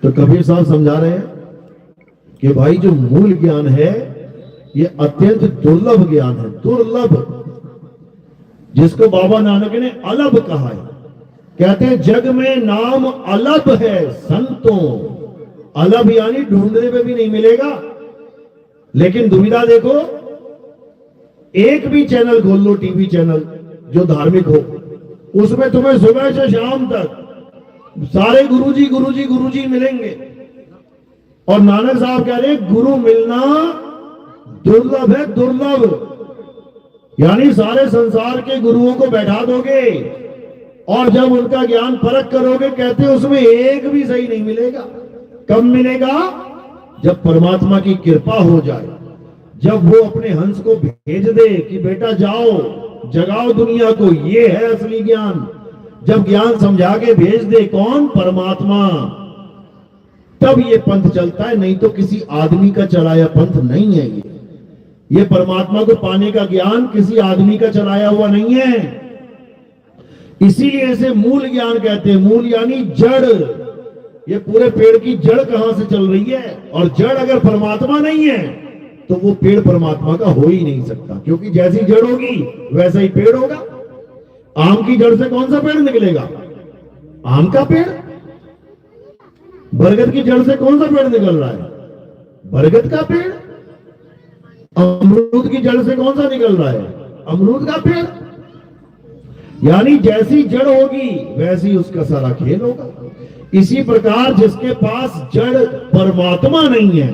तो कबीर साहब समझा रहे हैं कि भाई जो मूल ज्ञान है ये अत्यंत दुर्लभ ज्ञान है, दुर्लभ, जिसको बाबा नानक ने अलभ कहा है। कहते हैं जग में नाम अलभ है संतों, अलभ यानी ढूंढने पे भी नहीं मिलेगा। लेकिन दुविधा देखो, एक भी चैनल खोल लो, टीवी चैनल जो धार्मिक हो, उसमें तुम्हें सुबह से शाम तक सारे गुरुजी गुरुजी गुरुजी मिलेंगे। और नानक साहब कह रहे गुरु मिलना दुर्लभ है, दुर्लभ। यानी सारे संसार के गुरुओं को बैठा दोगे और जब उनका ज्ञान परख करोगे, कहते हैं उसमें एक भी सही नहीं मिलेगा। कब मिलेगा? जब परमात्मा की कृपा हो जाए, जब वो अपने हंस को भेज दे कि बेटा जाओ जगाओ दुनिया को, ये है असली ज्ञान। जब ज्ञान समझा के भेज दे, कौन? परमात्मा, तब ये पंथ चलता है। नहीं तो किसी आदमी का चलाया पंथ नहीं है। ये परमात्मा को पाने का ज्ञान किसी आदमी का चलाया हुआ नहीं है। इसीलिए इसे मूल ज्ञान कहते हैं। मूल यानी जड़। ये पूरे पेड़ की जड़ कहां से चल रही है? और जड़ अगर परमात्मा नहीं है तो वो पेड़ परमात्मा का हो ही नहीं सकता, क्योंकि जैसी जड़ होगी वैसा ही पेड़ होगा। आम की जड़ से कौन सा पेड़ निकलेगा? आम का पेड़। बरगद की जड़ से कौन सा पेड़ निकल रहा है? बरगद का पेड़। अमरूद की जड़ से कौन सा निकल रहा है? अमरूद का पेड़। यानी जैसी जड़ होगी वैसी उसका सारा खेल होगा। इसी प्रकार जिसके पास जड़ परमात्मा नहीं है,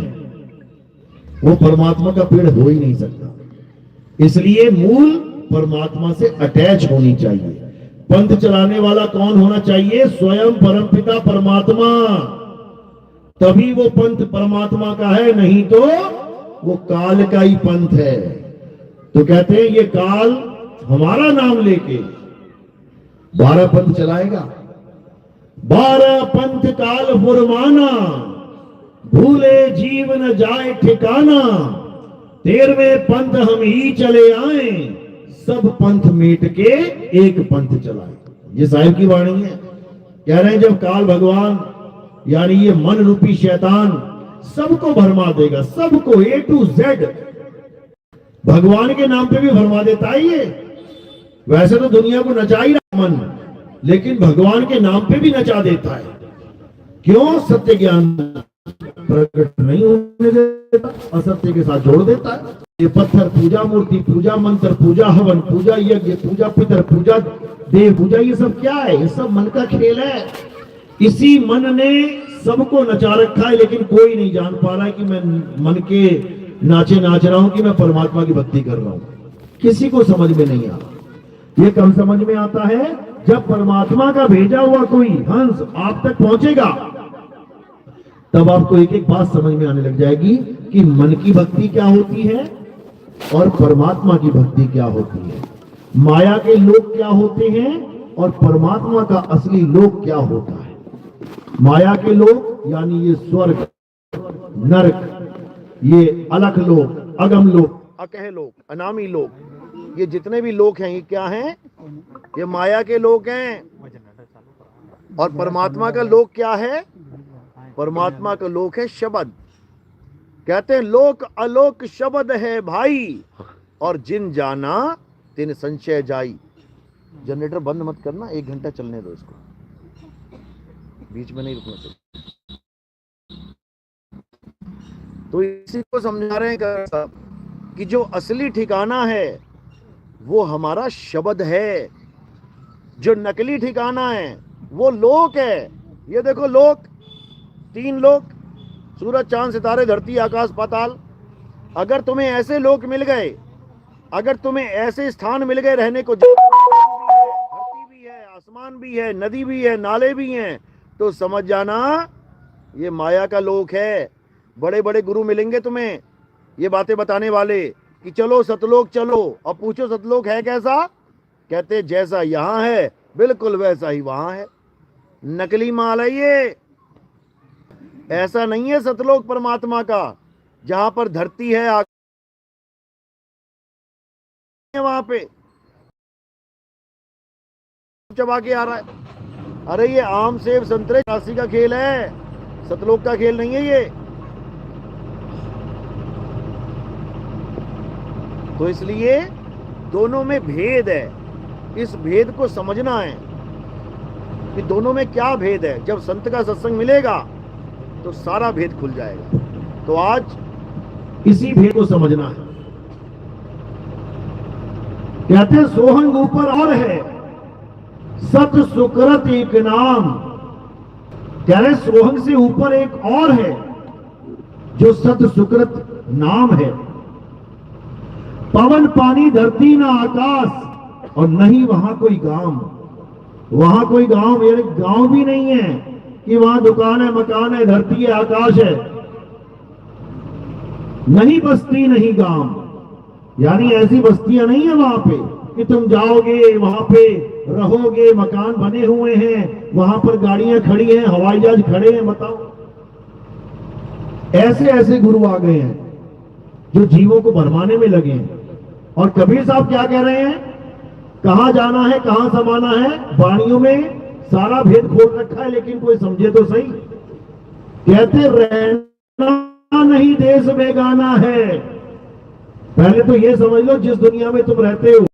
वो परमात्मा का पेड़ हो ही नहीं सकता। इसलिए मूल परमात्मा से अटैच होनी चाहिए। पंथ चलाने वाला कौन होना चाहिए? स्वयं परमपिता परमात्मा। तभी वो पंथ परमात्मा का है, नहीं तो वो काल का ही पंथ है। तो कहते हैं ये काल हमारा नाम लेके 12 पंथ चलाएगा। 12 पंथ काल फुरमाना, भूले जीव न जाए ठिकाना। 13वें पंथ हम ही चले आए, सब पंथ मीट के एक पंथ चलाए। ये साहिब की वाणी है। कह रहे हैं जब काल भगवान यानी ये मन रूपी शैतान सबको भरमा देगा, सबको A to Z, भगवान के नाम पे भी भरमा देता है ये। वैसे तो दुनिया को नचा ही रहा मन, लेकिन भगवान के नाम पे भी नचा देता है। क्यों? सत्य ज्ञान प्रकट नहीं होने देता, असत्य के साथ जोड़ देता है। ये पत्थर पूजा, मूर्ति पूजा, मंत्र पूजा, हवन पूजा, यज्ञ पूजा, पितर पूजा, देव पूजा, ये सब क्या है? ये सब मन का खेल है। इसी मन ने सबको नचा रखा है, लेकिन कोई नहीं जान पा रहा है कि मैं मन के नाचे नाच रहा हूं कि मैं परमात्मा की भक्ति कर रहा हूं। किसी को समझ में नहीं आ रहा। ये कब समझ में आता है? जब परमात्मा का भेजा हुआ कोई हंस आप तक पहुंचेगा, तब आपको एक एक बात समझ में आने लग जाएगी कि मन की भक्ति क्या होती है और परमात्मा की भक्ति क्या होती है। माया के लोग क्या होते हैं और परमात्मा का असली लोक क्या होता है। माया के लोग यानी ये स्वर्ग, नरक, ये अलख लोक, अगम लोक, अकह लोक, अनामी लोक, ये जितने भी लोक हैं ये क्या हैं? ये माया के लोक हैं। और परमात्मा का लोक क्या है? परमात्मा का लोक है शब्द। कहते हैं लोक अलोक शब्द है भाई, और जिन जाना तिन संशय जाई। जनरेटर बंद मत करना, 1 घंटा चलने दो इसको, बीच में नहीं रुकना चाहिए। तो इसी को समझा रहे हैं कि जो असली ठिकाना है वो हमारा शब्द है। जो नकली ठिकाना है वो लोक है। ये देखो लोक, 3 लोक, सूरज चांद सितारे धरती आकाश पाताल। अगर तुम्हें ऐसे लोक मिल गए, अगर तुम्हें ऐसे स्थान मिल गए रहने को, धरती भी है, आसमान भी है, नदी भी है, नाले भी हैं, तो समझ जाना ये माया का लोक है। बड़े बड़े गुरु मिलेंगे तुम्हें ये बातें बताने वाले कि चलो सतलोक चलो। अब पूछो सतलोक है कैसा? कहते जैसा यहां है बिल्कुल वैसा ही वहां है। नकली माल है ये। ऐसा नहीं है सतलोक परमात्मा का, जहां पर धरती है वहां पे चबा के आ रहा है। अरे ये आम सेब संतरे काशी का खेल है। सतलोक का खेल नहीं है ये। तो इसलिए दोनों में भेद है, इस भेद को समझना है कि दोनों में क्या भेद है। जब संत का सत्संग मिलेगा तो सारा भेद खुल जाएगा। तो आज इसी भेद को समझना है। कहते हैं सोहंग ऊपर और है, सत सुकृत एक नाम। कह रहे सोहंग से ऊपर एक और है जो सत सुकृत नाम है। पवन पानी धरती ना आकाश, और नहीं वहां कोई गांव। वहां कोई गांव यानी गांव भी नहीं है कि वहां दुकान है, मकान है, धरती है, आकाश है। नहीं बस्ती नहीं गांव, यानी ऐसी बस्तियां नहीं है वहां पे कि तुम जाओगे वहां पे रहोगे, मकान बने हुए हैं, वहां पर गाड़ियां खड़ी हैं, हवाई जहाज खड़े हैं। बताओ, ऐसे ऐसे गुरु आ गए हैं जो जीवों को भरमाने में लगे हैं। और कबीर साहब क्या कह रहे हैं, कहां जाना है, कहां समाना है, वाणियों में सारा भेद खोल रखा है, लेकिन कोई समझे तो सही। कहते रहना नहीं देश बेगाना है। पहले तो ये समझ लो, जिस दुनिया में तुम रहते हो,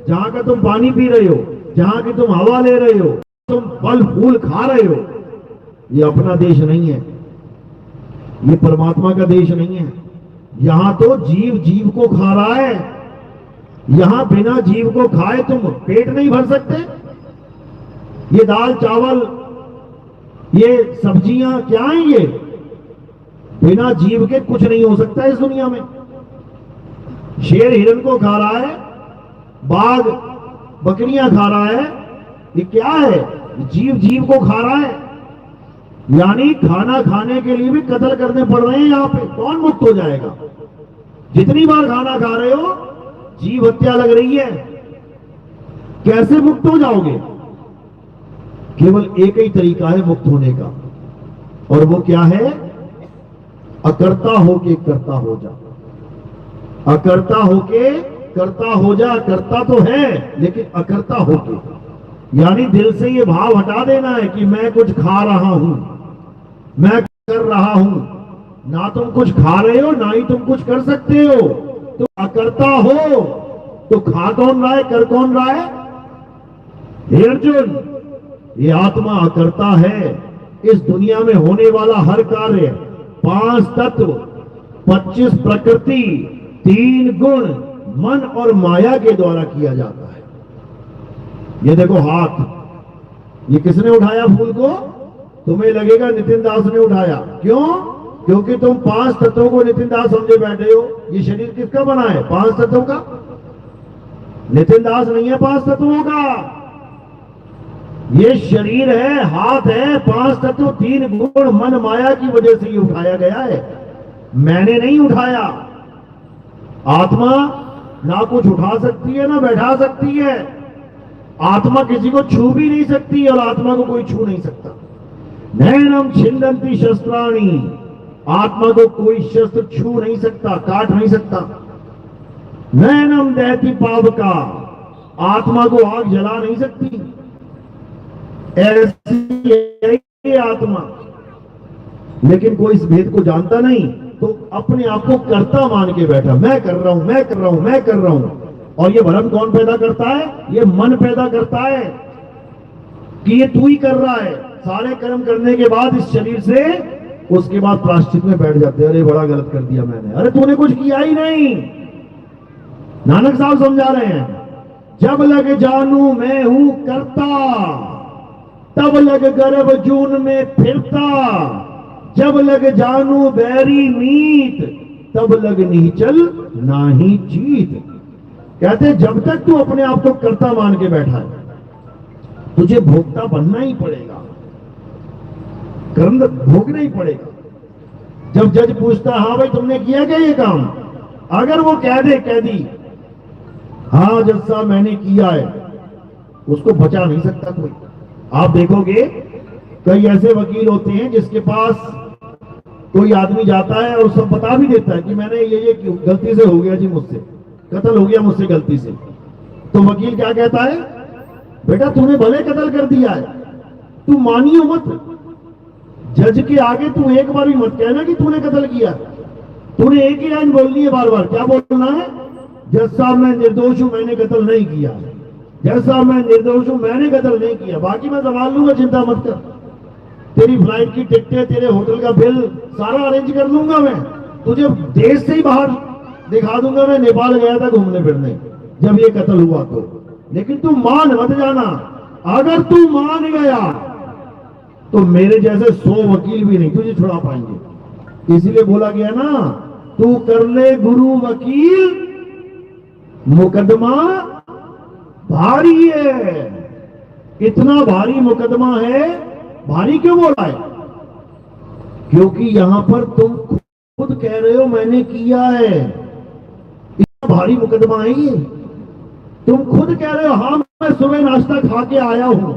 जहां का तुम पानी पी रहे हो, जहां की तुम हवा ले रहे हो, तुम फल फूल खा रहे हो, ये अपना देश नहीं है, ये परमात्मा का देश नहीं है। यहां तो जीव जीव को खा रहा है। यहां बिना जीव को खाए तुम पेट नहीं भर सकते। ये दाल चावल, ये सब्जियां क्या हैं, ये बिना जीव के कुछ नहीं हो सकता इस दुनिया में। शेर हिरन को खा रहा है, बाघ बकरियां खा रहा है, ये क्या है, जीव जीव को खा रहा है। यानी खाना खाने के लिए भी कत्ल करने पड़ रहे हैं यहां पे। कौन मुक्त हो जाएगा? जितनी बार खाना खा रहे हो जीव हत्या लग रही है, कैसे मुक्त हो जाओगे? केवल एक ही तरीका है मुक्त होने का, और वो क्या है? अकर्ता होके करता हो जा। अकर्ता होके करता हो जा। करता तो है लेकिन अकर्ता होके, यानी दिल से ये भाव हटा देना है कि मैं कुछ खा रहा हूं, मैं कर रहा हूं। ना तुम कुछ खा रहे हो, ना ही तुम कुछ कर सकते हो। तुम अकर्ता हो तो खा कौन रहा है, कर कौन रहा है? हे अर्जुन, ये आत्मा अकर्ता है। इस दुनिया में होने वाला हर कार्य 5 तत्व, 25 प्रकृति, 3 गुण, मन और माया के द्वारा किया जाता है। ये देखो हाथ, ये किसने उठाया फूल को? तुम्हें लगेगा नितिन दास ने उठाया। क्यों? क्योंकि तुम 5 तत्वों को नितिन दास समझे बैठे हो। ये शरीर किसका बना है? 5 तत्वों का। नितिन दास नहीं है 5 तत्वों का। ये शरीर है, हाथ है, 5 तत्व, 3 गुण, मन माया की वजह से ये उठाया गया है। मैंने नहीं उठाया। आत्मा ना कुछ उठा सकती है ना बैठा सकती है। आत्मा किसी को छू भी नहीं सकती और आत्मा को कोई छू नहीं सकता। नैनम छिंदंती शस्त्राणी, आत्मा को कोई शस्त्र छू नहीं सकता, काट नहीं सकता। नैनम दहती पावका, आत्मा को आग जला नहीं सकती। ऐसी है आत्मा। लेकिन कोई इस भेद को जानता नहीं, तो अपने आप को कर्ता मान के बैठा, मैं कर रहा हूं, मैं कर रहा हूं, मैं कर रहा हूं। और ये भ्रम कौन पैदा करता है? ये मन पैदा करता है कि ये तू ही कर रहा है। सारे कर्म करने के बाद इस शरीर से, उसके बाद प्रायश्चित में बैठ जाते हैं, अरे बड़ा गलत कर दिया मैंने। अरे तूने कुछ किया ही नहीं। नानक साहब समझा रहे हैं, जब लग जानू मैं हूं करता, तब लग गर्भ जून में फिरता। जब लग जानू बैरी मीत, तब लग नीचल नाही जीत। कहते जब तक तू अपने आप को कर्ता मान के बैठा है, तुझे भोक्ता बनना ही पड़ेगा, कर्म भोगना ही पड़ेगा। जब जज पूछता हाँ भाई तुमने किया क्या ये काम, अगर वो कह दे, कह दी हाँ जज साहब मैंने किया है, उसको बचा नहीं सकता कोई। आप देखोगे कई ऐसे वकील होते हैं जिसके पास कोई आदमी जाता है और सब बता भी देता है कि मैंने ये गलती से हो गया जी, मुझसे कत्ल हो गया, मुझसे गलती से। तो वकील क्या कहता है, बेटा तूने भले कत्ल कर दिया है, तू मानियो मत, जज के आगे तू एक बार भी मत कहना कि तूने कत्ल किया। तूने एक ही लाइन बोलनी है बार बार, क्या बोलना है? जज साहब मैं निर्दोष हूं, मैंने कत्ल नहीं किया। जज साहब मैं निर्दोष हूं, मैंने कत्ल नहीं किया, बाकी मैं संभाल लूंगा, चिंता मत कर। तेरी फ्लाइट की टिकटें, तेरे होटल का बिल सारा अरेंज कर लूंगा मैं, तुझे देश से ही बाहर दिखा दूंगा। मैं नेपाल गया था घूमने फिरने जब ये कत्ल हुआ तो। लेकिन तू मान मत जाना, अगर तू मान गया तो मेरे जैसे 100 वकील भी नहीं तुझे छुड़ा पाएंगे। इसीलिए बोला गया ना, तू कर ले गुरु वकील, मुकदमा भारी है। इतना भारी मुकदमा है। भारी क्यों बोला है? क्योंकि यहां पर तुम खुद कह रहे हो मैंने किया है। इतना भारी मुकदमा है ये। तुम खुद कह रहे हो हाँ मैं सुबह नाश्ता खा के आया हूं,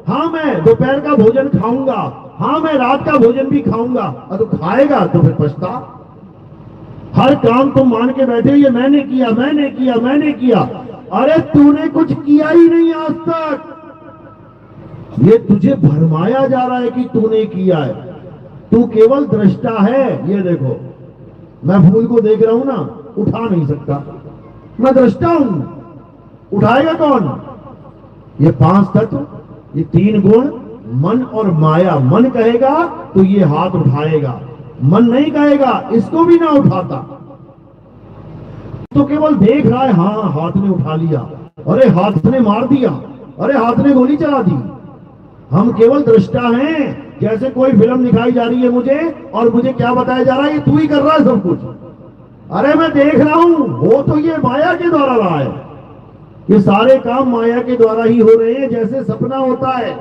हाँ मैं दोपहर का भोजन खाऊंगा, हाँ मैं रात का भोजन भी खाऊंगा। और तू खाएगा तो फिर पछता। हर काम तुम मान के बैठे, ये मैंने किया, मैंने किया, मैंने किया। अरे तूने कुछ किया ही नहीं आज तक। ये तुझे भरमाया जा रहा है कि तूने किया है। तू केवल दृष्टा है। ये देखो, मैं फूल को देख रहा हूं ना, उठा नहीं सकता, मैं दृष्टा हूं। उठाएगा कौन? ये 5 तत्व, ये 3 गुण, मन और माया। मन कहेगा तो ये हाथ उठाएगा, मन नहीं कहेगा इसको भी ना उठाता। तो केवल देख रहा है, हाँ हाथ ने उठा लिया, अरे हाथ ने मार दिया, अरे हाथ ने गोली चला दी। हम केवल दृष्टा हैं। जैसे कोई फिल्म दिखाई जा रही है मुझे, और मुझे क्या बताया जा रहा है? ये तू ही कर रहा है सब कुछ। अरे मैं देख रहा हूं, वो तो ये माया के द्वारा रहा है। ये सारे काम माया के द्वारा ही हो रहे हैं। जैसे सपना होता है,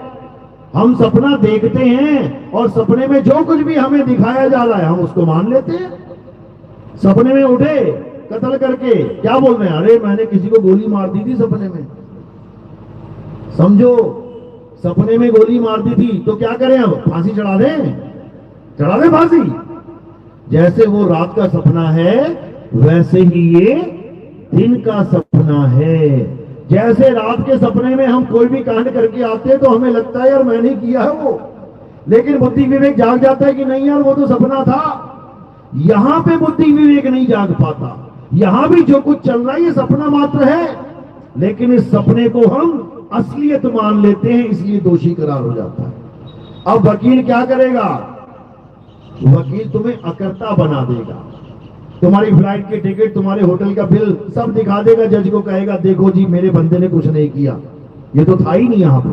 हम सपना देखते हैं और सपने में जो कुछ भी हमें दिखाया जा रहा है हम उसको मान लेते हैं। सपने में उठे कत्ल करके, क्या बोल रहे हैं? अरे मैंने किसी को गोली मार दी थी सपने में। समझो, सपने में गोली मार दी थी तो क्या करें? अब फांसी चढ़ा दें? चढ़ा दें फांसी? जैसे वो रात का सपना है वैसे ही ये दिन का सपना है। जैसे रात के सपने में हम कोई भी कांड करके आते हैं तो हमें लगता है यार मैंने किया है वो, लेकिन बुद्धि विवेक जाग जाता है कि नहीं यार वो तो सपना था। यहां पे बुद्धि विवेक नहीं जाग पाता। यहां भी जो कुछ चल रहा है ये सपना मात्र है, लेकिन इस सपने को हम असलियत मान लेते हैं, इसलिए दोषी करार हो जाता है। अब वकील क्या करेगा? वकील तुम्हें अकर्ता बना देगा। तुम्हारी फ्लाइट की टिकट, तुम्हारे होटल का बिल सब दिखा देगा। जज को कहेगा देखो जी मेरे बंदे ने कुछ नहीं किया, ये तो था ही नहीं यहां पे।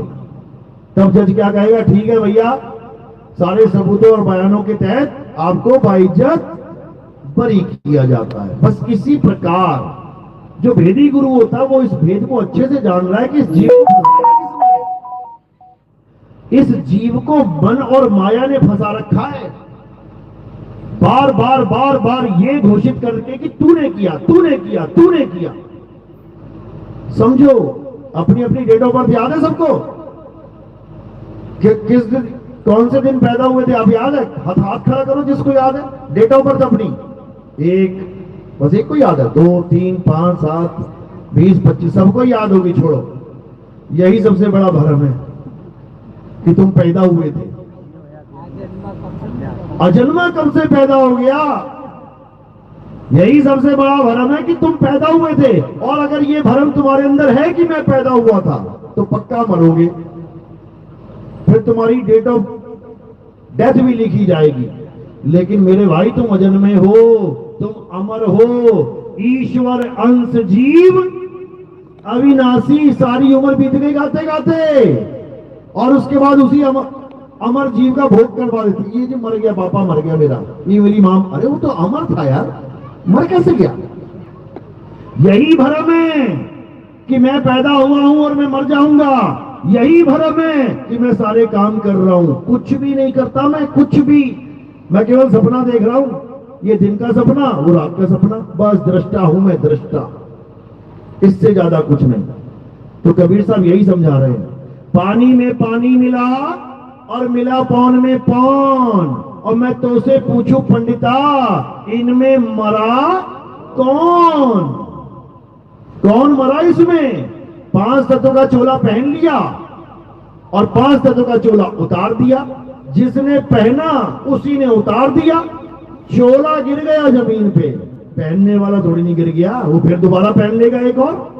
तब जज क्या कहेगा? ठीक है भैया, सारे सबूतों और बयानों के तहत आपको बाइज्जत बरी किया जाता है। बस इसी प्रकार जो भेदी गुरु होता है वो इस भेद को अच्छे से जान रहा है कि इस जीव को मन और माया ने फंसा रखा है। बार बार बार बार ये घोषित करके कि तूने किया, तूने किया, तूने किया। समझो, अपनी अपनी डेट ऑफ बर्थ याद है सबको? किस दिन, कौन से दिन पैदा हुए थे आप याद है? हाथ खड़ा करो जिसको याद है डेट ऑफ बर्थ अपनी। एक, बस एक को याद है? 2, 3, 5, 7, 20, 25 सबको याद होगी। छोड़ो, यही सबसे बड़ा भ्रम है कि तुम पैदा हुए थे। अजन्मा कब से पैदा हो गया? यही सबसे बड़ा भ्रम है कि तुम पैदा हुए थे। और अगर ये भ्रम तुम्हारे अंदर है कि मैं पैदा हुआ था तो पक्का मरोगे, फिर तुम्हारी डेट ऑफ डेथ भी लिखी जाएगी। लेकिन मेरे भाई तुम अजन्मे हो, तुम अमर हो, ईश्वर अंश जीव अविनाशी। सारी उम्र बीत गई गाते गाते, और उसके बाद उसी अमर जीव का भोग करवा देती। ये जो मर गया, पापा मर गया मेरा, ये मेरी मां, अरे वो तो अमर था यार, मर कैसे गया? यही भ्रम है कि मैं पैदा हुआ हूं और मैं मर जाऊंगा। यही भ्रम है कि मैं सारे काम कर रहा हूं, कुछ भी नहीं करता मैं, कुछ भी। मैं केवल सपना देख रहा हूं, ये दिन का सपना, वो रात का सपना। बस दृष्टा हूं मैं, दृष्टा, इससे ज्यादा कुछ नहीं। तो कबीर साहब यही समझा रहे हैं, पानी में पानी मिला और मिला पौन में पौन। और मैं तो से पूछूं पंडिता, इनमें मरा कौन? कौन मरा इसमें? 5 तत्वों का चोला पहन लिया, और 5 तत्व का चोला उतार दिया। जिसने पहना उसी ने उतार दिया, चोला गिर गया जमीन पे, पहनने वाला थोड़ी नहीं गिर गया, वो फिर दोबारा पहन लेगा एक और।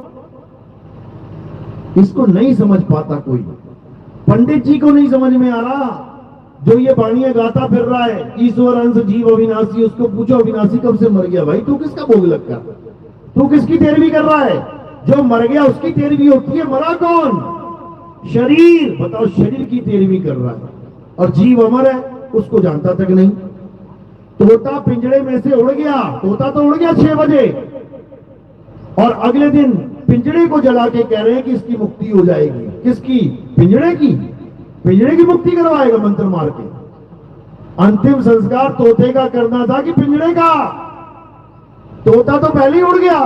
इसको नहीं समझ पाता कोई, पंडित जी को नहीं समझ में आ रहा, जो ये बाणियां गाता फिर रहा है, ईश्वर अंश जीव अविनाशी। उसको पूछो अविनाशी कब से मर गया भाई, तू किसका भोग लगता, तू किसकी तेरवी कर रहा है? जो मर गया उसकी तेरवी होती है, मरा कौन? शरीर। बताओ, शरीर की तेरवी कर रहा है, और जीव अमर है, उसको जानता तक नहीं। तोता पिंजड़े में से उड़ गया, तोता तो उड़ गया 6 बजे, और अगले दिन पिंजड़े को जला के कह रहे हैं कि इसकी मुक्ति हो जाएगी। किसकी? पिंजड़े की। पिंजड़े की मुक्ति करवाएगा मंत्र मार के। अंतिम संस्कार तोते का करना था कि पिंजड़े का? तोता तो पहले ही उड़ गया,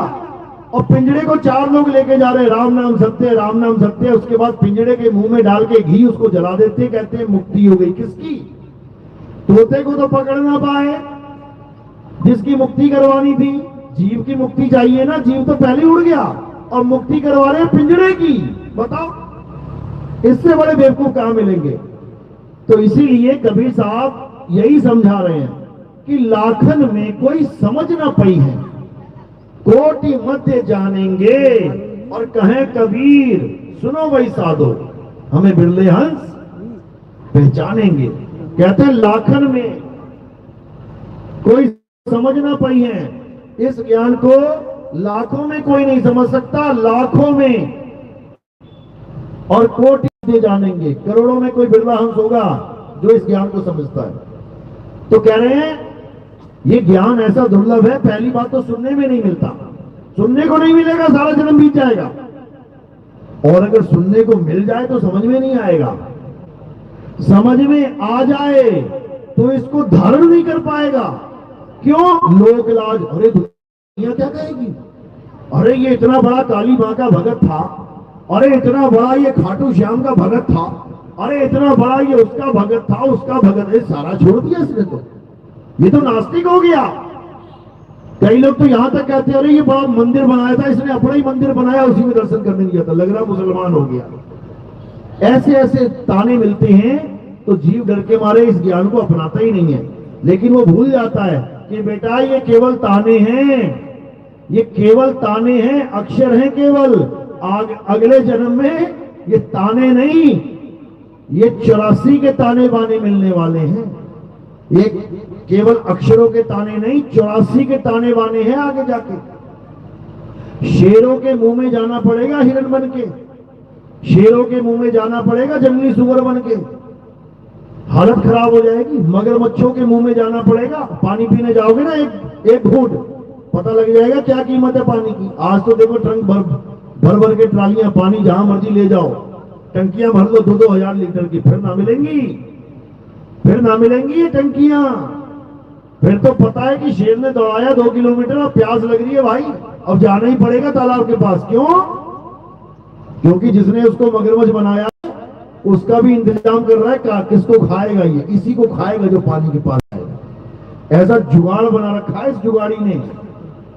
और पिंजड़े को 4 लोग लेके जा रहे, राम नाम सत्य, राम नाम सत्य। उसके बाद पिंजड़े के मुंह में डाल के घी उसको जला देते, कहते हैं मुक्ति हो गई। किसकी? तोते को तो पकड़ ना पाए, जिसकी मुक्ति करवानी थी। जीव की मुक्ति चाहिए ना, जीव तो पहले उड़ गया, और मुक्ति करवा रहे हैं पिंजड़े की। बताओ, इससे बड़े बेवकूफ कहां मिलेंगे? तो इसीलिए कबीर साहब यही समझा रहे हैं कि लाखन में कोई समझ ना पई है, कोटि मध्य जानेंगे। और कहें कबीर, सुनो भाई साधो, हमें बिरले हंस पहचानेंगे। कहते हैं लाखन में कोई समझ ना पई है, इस ज्ञान को लाखों में कोई नहीं समझ सकता, लाखों में, और कोटि मध्य जानेंगे, करोड़ों में कोई बिरला हंस होगा जो इस ज्ञान को समझता है। तो कह रहे हैं ये ज्ञान ऐसा दुर्लभ है, पहली बात तो सुनने में नहीं मिलता, सुनने को नहीं मिलेगा, सारा जन्म बीत जाएगा, और अगर सुनने को मिल जाए तो समझ में नहीं आएगा। समझ में आ जाए तो इसको धारण नहीं कर पाएगा। क्यों? लोक लाज, अरे दुनिया क्या कहेगी, अरे ये इतना बड़ा काली मां का भगत था, अरे इतना बड़ा ये खाटू श्याम का भगत था, अरे इतना बड़ा ये उसका भगत था, उसका भगत है, सारा छोड़ दिया इसने, तो ये तो नास्तिक हो गया। कई लोग तो यहां तक कहते हैं अरे ये बड़ा मंदिर बनाया था इसने, अपना ही मंदिर बनाया, उसी में दर्शन करने गया था, लग रहा मुसलमान हो गया। ऐसे ऐसे ताने मिलते हैं, तो जीव डर के मारे इस ज्ञान को अपनाता ही नहीं है। लेकिन वो भूल जाता है कि बेटा ये केवल ताने हैं, ये केवल ताने हैं, अक्षर हैं केवल। अगले जन्म में ये ताने नहीं, ये 84 के ताने बाने मिलने वाले हैं। ये केवल अक्षरों के ताने नहीं, 84 के ताने बाने हैं आगे जाके। शेरों के मुंह में जाना पड़ेगा हिरण बन के, शेरों के मुंह में जाना पड़ेगा जंगली सुअर बन के, हालत खराब हो जाएगी। मगरमच्छों के मुंह में जाना पड़ेगा, पानी पीने जाओगे ना एक घूंट, पता लग जाएगा क्या कीमत है पानी की। आज तो देखो ट्रंक भर भर के ट्रालियां पानी जहां मर्जी ले जाओ, टंकियां भर लो 2-2 हजार लीटर की, फिर ना मिलेंगी, फिर ना मिलेंगी ये टंकियां। फिर तो पता है कि शेर ने दौड़ाया 2 किलोमीटर, और प्यास लग रही है भाई, अब जाना ही पड़ेगा तालाब के पास। क्यों? क्योंकि जिसने उसको मगरमच्छ बनाया उसका भी इंतजाम कर रहा है, किसको खाएगा ये, इसी को खाएगा जो पानी के पास आएगा। ऐसा जुगाड़ बना रखा है इस जुगाड़ी ने।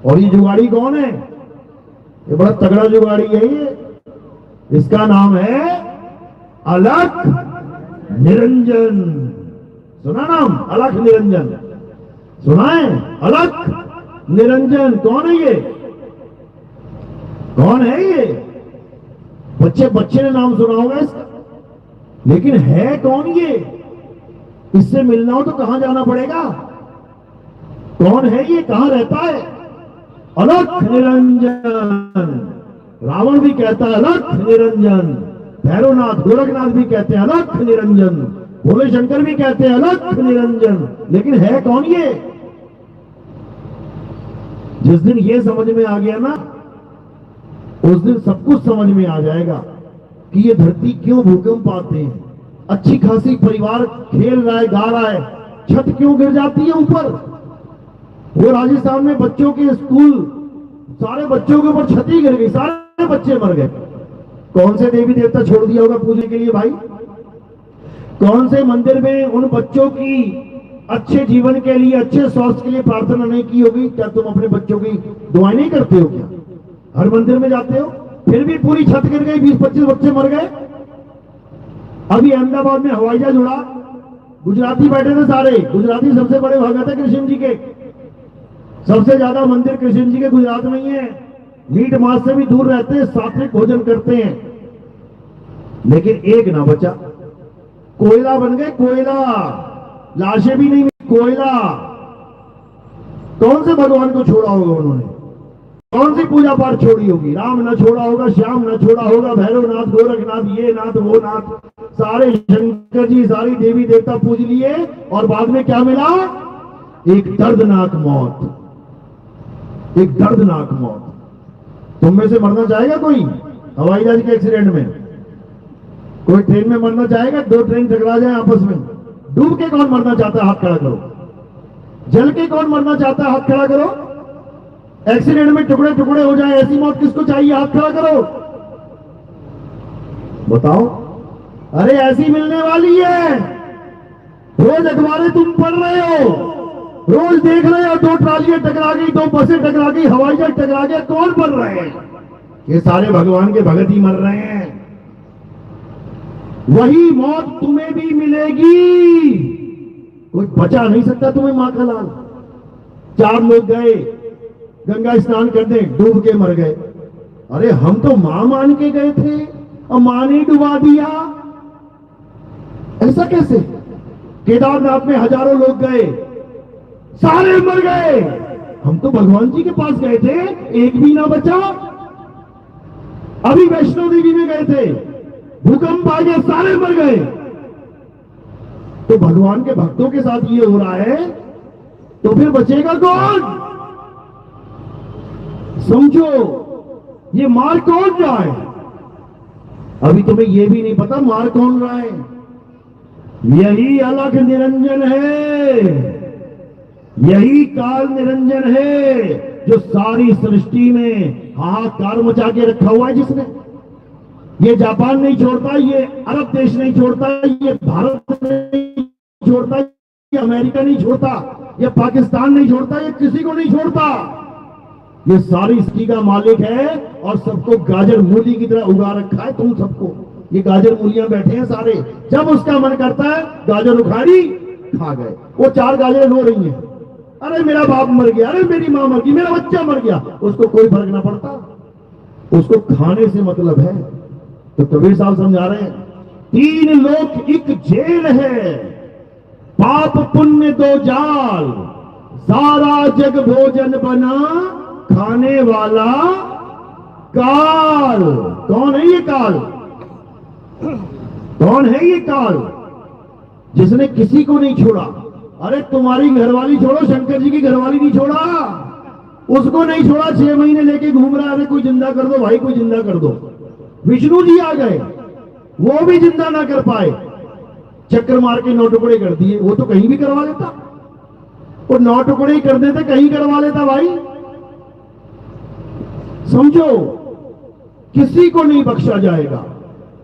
और ये जुगाड़ी कौन है? ये बड़ा तगड़ा जुगाड़ी है ये, इसका नाम है अलख निरंजन। सुना नाम? अलख निरंजन सुना है? अलख निरंजन कौन है ये? कौन है ये? बच्चे ने नाम सुना होगा इसका, लेकिन है कौन ये? इससे मिलना हो तो कहां जाना पड़ेगा? कौन है ये? कहां रहता है? अलख निरंजन। रावण भी कहता है अलख निरंजन, भैरवनाथ गोरखनाथ भी कहते हैं अलख निरंजन, भोले शंकर भी कहते हैं अलख निरंजन, लेकिन है कौन ये? जिस दिन ये समझ में आ गया ना, उस दिन सब कुछ समझ में आ जाएगा कि ये धरती क्यों भूकंप आते हैं। अच्छी खासी परिवार खेल रहा है, गा रहा है, छत क्यों गिर जाती है ऊपर? वो राजस्थान में बच्चों के स्कूल, सारे बच्चों के ऊपर छत ही गिर गई, सारे बच्चे मर गए। कौन से देवी देवता छोड़ दिया होगा पूजने के लिए भाई? कौन से मंदिर में उन बच्चों की अच्छे जीवन के लिए, अच्छे स्वास्थ्य के लिए प्रार्थना नहीं की होगी? क्या तुम अपने बच्चों की दुआएं नहीं करते हो क्या? हर मंदिर में जाते हो, फिर भी पूरी छत गिर गई, 20-25 बच्चे मर गए। अभी अहमदाबाद में हवाई जहाज उड़ा, गुजराती बैठे थे सारे। गुजराती सबसे बड़े भगत है कृष्ण जी के, सबसे ज्यादा मंदिर कृष्ण जी के गुजरात में ही है। मीट मांस से भी दूर रहते हैं, सात्विक भोजन करते हैं। लेकिन एक ना बचा, कोयला बन गए, कोयला। लाशें भी नहीं, कोयला। कौन से भगवान को छोड़ा होगा उन्होंने? कौन सी पूजा पाठ छोड़ी होगी? राम ना छोड़ा होगा, श्याम ना छोड़ा होगा, भैरवनाथ, गोरखनाथ, ये नाथ वो नाथ, सारे शंकर जी, सारी देवी देवता पूज लिए। और बाद में क्या मिला? एक दर्दनाक मौत, एक दर्दनाक मौत। तुम में से मरना चाहेगा कोई हवाई जहाज के एक्सीडेंट में? कोई ट्रेन में मरना चाहेगा? दो ट्रेन टकरा जाए आपस में, डूब के कौन मरना चाहता है? हाथ खड़ा करो। जल के कौन मरना चाहता है? हाथ खड़ा करो। एक्सीडेंट में टुकड़े टुकड़े हो जाए, ऐसी मौत किसको चाहिए? हाथ खड़ा करो, बताओ। अरे ऐसी मिलने वाली है। रोज अखबारें तुम पढ़ रहे हो, रोज देख रहे हो, दो ट्रालियां टकरा गई, दो बसें टकरा गई, हवाई जहाज टकरा गया। कौन मर रहे हैं? ये सारे भगवान के भगत ही मर रहे हैं। वही मौत तुम्हें भी मिलेगी, कोई बचा नहीं सकता तुम्हें। मां का लाल, 4 लोग गए गंगा स्नान करने, डूब के मर गए। अरे हम तो मां मान के गए थे और मां ने डुबा दिया, ऐसा कैसे? केदारनाथ में हजारों लोग गए, सारे मर गए। हम तो भगवान जी के पास गए थे, एक भी ना बचा। अभी वैष्णो देवी में गए थे, भूकंप आ गया, सारे मर गए। तो भगवान के भक्तों के साथ ये हो रहा है, तो फिर बचेगा कौन? समझो, ये मार कौन रहा है? अभी तुम्हें ये भी नहीं पता मार कौन रहा है। यही अलख निरंजन है, यही काल निरंजन है, जो सारी सृष्टि में हाहाकार मचा के रखा हुआ है जिसने। ये जापान नहीं छोड़ता, ये अरब देश नहीं छोड़ता, ये भारत नहीं छोड़ता, ये अमेरिका नहीं छोड़ता, ये पाकिस्तान नहीं छोड़ता, ये किसी को नहीं छोड़ता। ये सारी सृष्टि का मालिक है और सबको गाजर मूली की तरह उगा रखा है। तुम सबको ये गाजर मूलियां बैठे हैं सारे, जब उसका मन करता है गाजर उखाड़ी, खा गए। वो 4 गाजरें रो रही हैं, अरे मेरा बाप मर गया, अरे मेरी मां मर गई, मेरा बच्चा मर गया, उसको कोई फर्क ना पड़ता, उसको खाने से मतलब है। तो कबीर साहब समझा रहे हैं, 3 लोक एक जेल है, पाप पुण्य 2 जाल, सारा जग भोजन बना, खाने वाला काल। कौन है ये काल? कौन है ये काल? जिसने किसी को नहीं छोड़ा। अरे तुम्हारी घरवाली छोड़ो, शंकर जी की घरवाली नहीं छोड़ा, उसको नहीं छोड़ा। 6 महीने लेके घूम रहा है, अरे कोई जिंदा कर दो भाई, कोई जिंदा कर दो। विष्णु जी आ गए, वो भी जिंदा ना कर पाए, चक्कर मार के 9 टुकड़े कर दिए। वो तो कहीं भी करवा लेता, वो 9 टुकड़े ही कर देते, कहीं करवा लेता भाई। समझो, किसी को नहीं बख्शा जाएगा।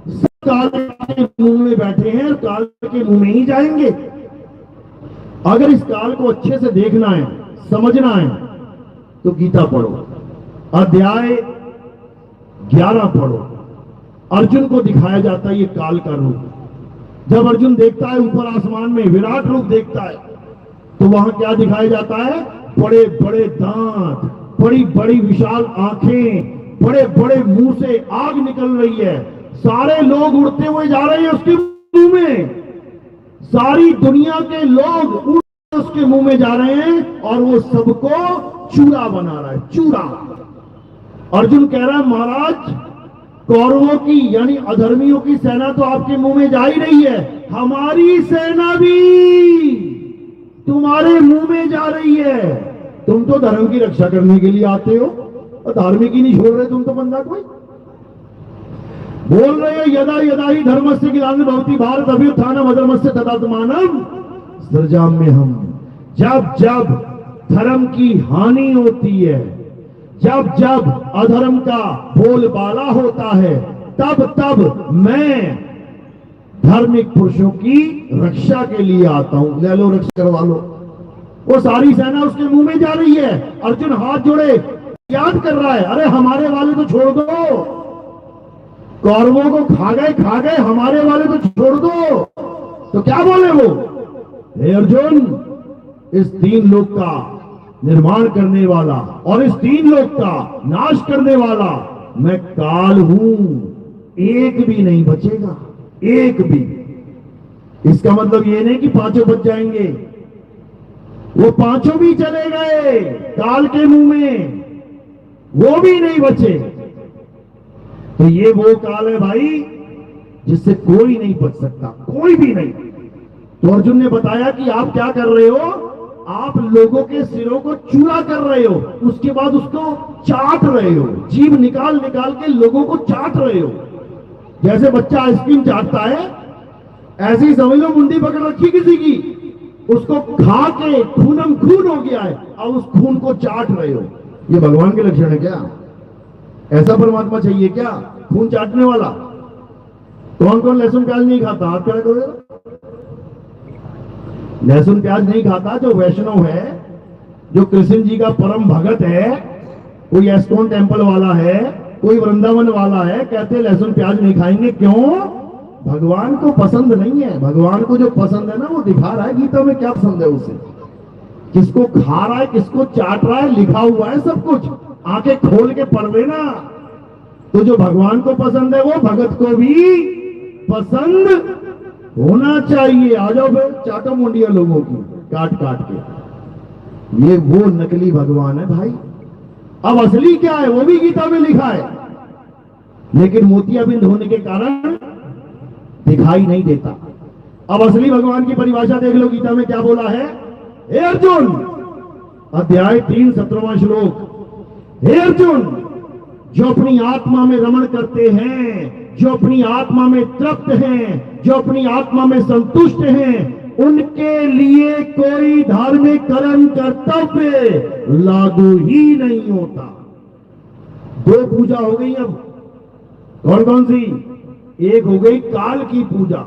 सब काल के मुंह में बैठे हैं, काल के मुंह में ही जाएंगे। अगर इस काल को अच्छे से देखना है, समझना है, तो गीता पढ़ो, अध्याय 11 पढ़ो। अर्जुन को दिखाया जाता है ये काल का रूप। जब अर्जुन देखता है ऊपर आसमान में विराट रूप देखता है, तो वहां क्या दिखाया जाता है? बड़े बड़े दांत, बड़ी बड़ी विशाल आंखें, बड़े बड़े मुंह से आग निकल रही है, सारे लोग उड़ते हुए जा रहे हैं उसके मुंह में, सारी दुनिया के लोग उड़ उसके मुंह में जा रहे हैं, और वो सबको चूरा बना रहा है, चूरा। अर्जुन कह रहा है, महाराज कौरवों की यानी अधर्मियों की सेना तो आपके मुंह में जा ही रही है, हमारी सेना भी तुम्हारे मुंह में जा रही है। तुम तो धर्म की रक्षा करने के लिए आते हो और धार्मिक ही नहीं छोड़ रहे तुम तो बंदा कोई। बोल रहे हो यदा यदा ही धर्मस्य ग्लानिर्भवति भारत अभ्युत्थानम् अधर्मस्य तदात्मानम् सृजाम्यहम्। जब जब धर्म की हानि होती है, जब जब अधर्म का बोलबाला होता है, तब तब मैं धार्मिक पुरुषों की रक्षा के लिए आता हूं। ले लो, रक्षा करवा लो। वो सारी सेना उसके मुंह में जा रही है। अर्जुन हाथ जोड़े याद कर रहा है, अरे हमारे वाले तो छोड़ दो, कौरवों को खा गए, हमारे वाले तो छोड़ दो। तो क्या बोले वो, हे अर्जुन, इस तीन लोक का निर्माण करने वाला और इस तीन लोक का नाश करने वाला मैं काल हूं, एक भी नहीं बचेगा, एक भी। इसका मतलब ये नहीं कि पांचों बच जाएंगे, वो पांचों भी चले गए काल के मुंह में, वो भी नहीं बचे। तो ये वो काल है भाई जिससे कोई नहीं बच सकता, कोई भी नहीं। तो अर्जुन ने बताया कि आप क्या कर रहे हो, आप लोगों के सिरों को चूरा कर रहे हो, उसके बाद उसको चाट रहे हो, जीभ निकाल निकाल के लोगों को चाट रहे हो। जैसे बच्चा आइसक्रीम चाटता है, ऐसे ही समझ लो मुंडी पकड़ रखी किसी की, उसको खा के खूनम खून हो गया है, अब उस खून को चाट रहे हो। ये भगवान के लक्षण है क्या? ऐसा परमात्मा चाहिए क्या, खून चाटने वाला? कौन कौन लहसुन प्याज नहीं खाता, आप क्या करोगे? लहसुन प्याज नहीं खाता जो वैष्णव है, जो कृष्ण जी का परम भगत है, कोई एस्कॉन टेम्पल वाला है, कोई वृंदावन वाला है, कहते लहसुन प्याज नहीं खाएंगे। क्यों? भगवान को पसंद नहीं है। भगवान को जो पसंद है ना वो दिखा रहा है गीता में, क्या पसंद है उसे, किसको खा रहा है, किसको चाट रहा है, लिखा हुआ है सब कुछ, आंखें खोल के पढ़ लेना। तो जो भगवान को पसंद है वो भगत को भी पसंद होना चाहिए। आ जाओ फिर चाटो मुंडिया लोगों की काट काट के। ये वो नकली भगवान है भाई। अब असली क्या है वो भी गीता में लिखा है, लेकिन मोतियाबिंद होने के कारण दिखाई नहीं देता। अब असली भगवान की परिभाषा देख लो, गीता में क्या बोला है। हे अर्जुन, अध्याय 3 17वां श्लोक, हे अर्जुन, जो अपनी आत्मा में रमण करते हैं, जो अपनी आत्मा में तृप्त हैं, जो अपनी आत्मा में संतुष्ट हैं, उनके लिए कोई धार्मिक कर्म कर्तव्य लागू ही नहीं होता। दो पूजा हो गई अब, कौन कौन सी? एक हो गई काल की पूजा,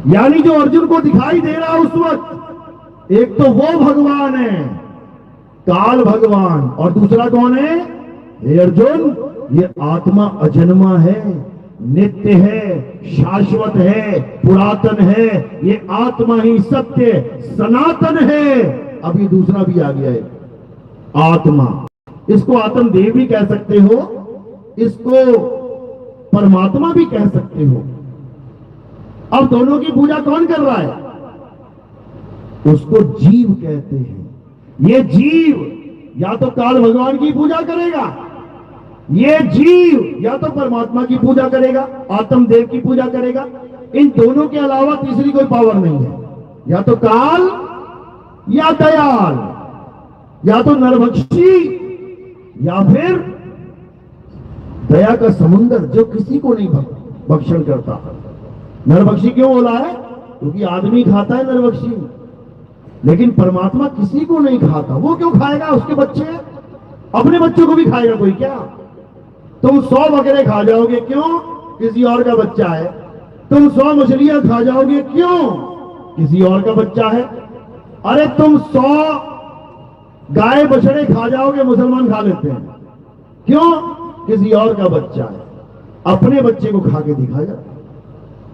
यानी जो अर्जुन को दिखाई दे रहा उस वक्त, एक तो वो भगवान है काल भगवान, और दूसरा कौन है? हे अर्जुन, ये आत्मा अजन्मा है, नित्य है, शाश्वत है, पुरातन है, ये आत्मा ही सत्य सनातन है। अब ये दूसरा भी आ गया है, आत्मा। इसको आत्मदेव भी कह सकते हो, इसको परमात्मा भी कह सकते हो। अब दोनों की पूजा कौन कर रहा है? उसको जीव कहते हैं। ये जीव या तो काल भगवान की पूजा करेगा, ये जीव या तो परमात्मा की पूजा करेगा, आत्मदेव की पूजा करेगा। इन दोनों के अलावा तीसरी कोई पावर नहीं है, या तो काल या दयाल, या तो नरभक्षी या फिर दया का समुंदर जो किसी को नहीं भक्षण करता। नरभक्षी क्यों बोला है? क्योंकि आदमी खाता है नरभक्षी, लेकिन परमात्मा किसी को नहीं खाता। वो क्यों खाएगा? उसके बच्चे, अपने बच्चों को भी खाएगा कोई क्या? तुम 100 बकरे खा जाओगे, क्यों? किसी और का बच्चा है। तुम 100 मछलियां खा जाओगे, क्यों? किसी और का बच्चा है। अरे तुम 100 गाय बछड़े खा जाओगे, मुसलमान खा लेते हैं, क्यों? किसी और का बच्चा है। अपने बच्चे को खा के दिखा जा,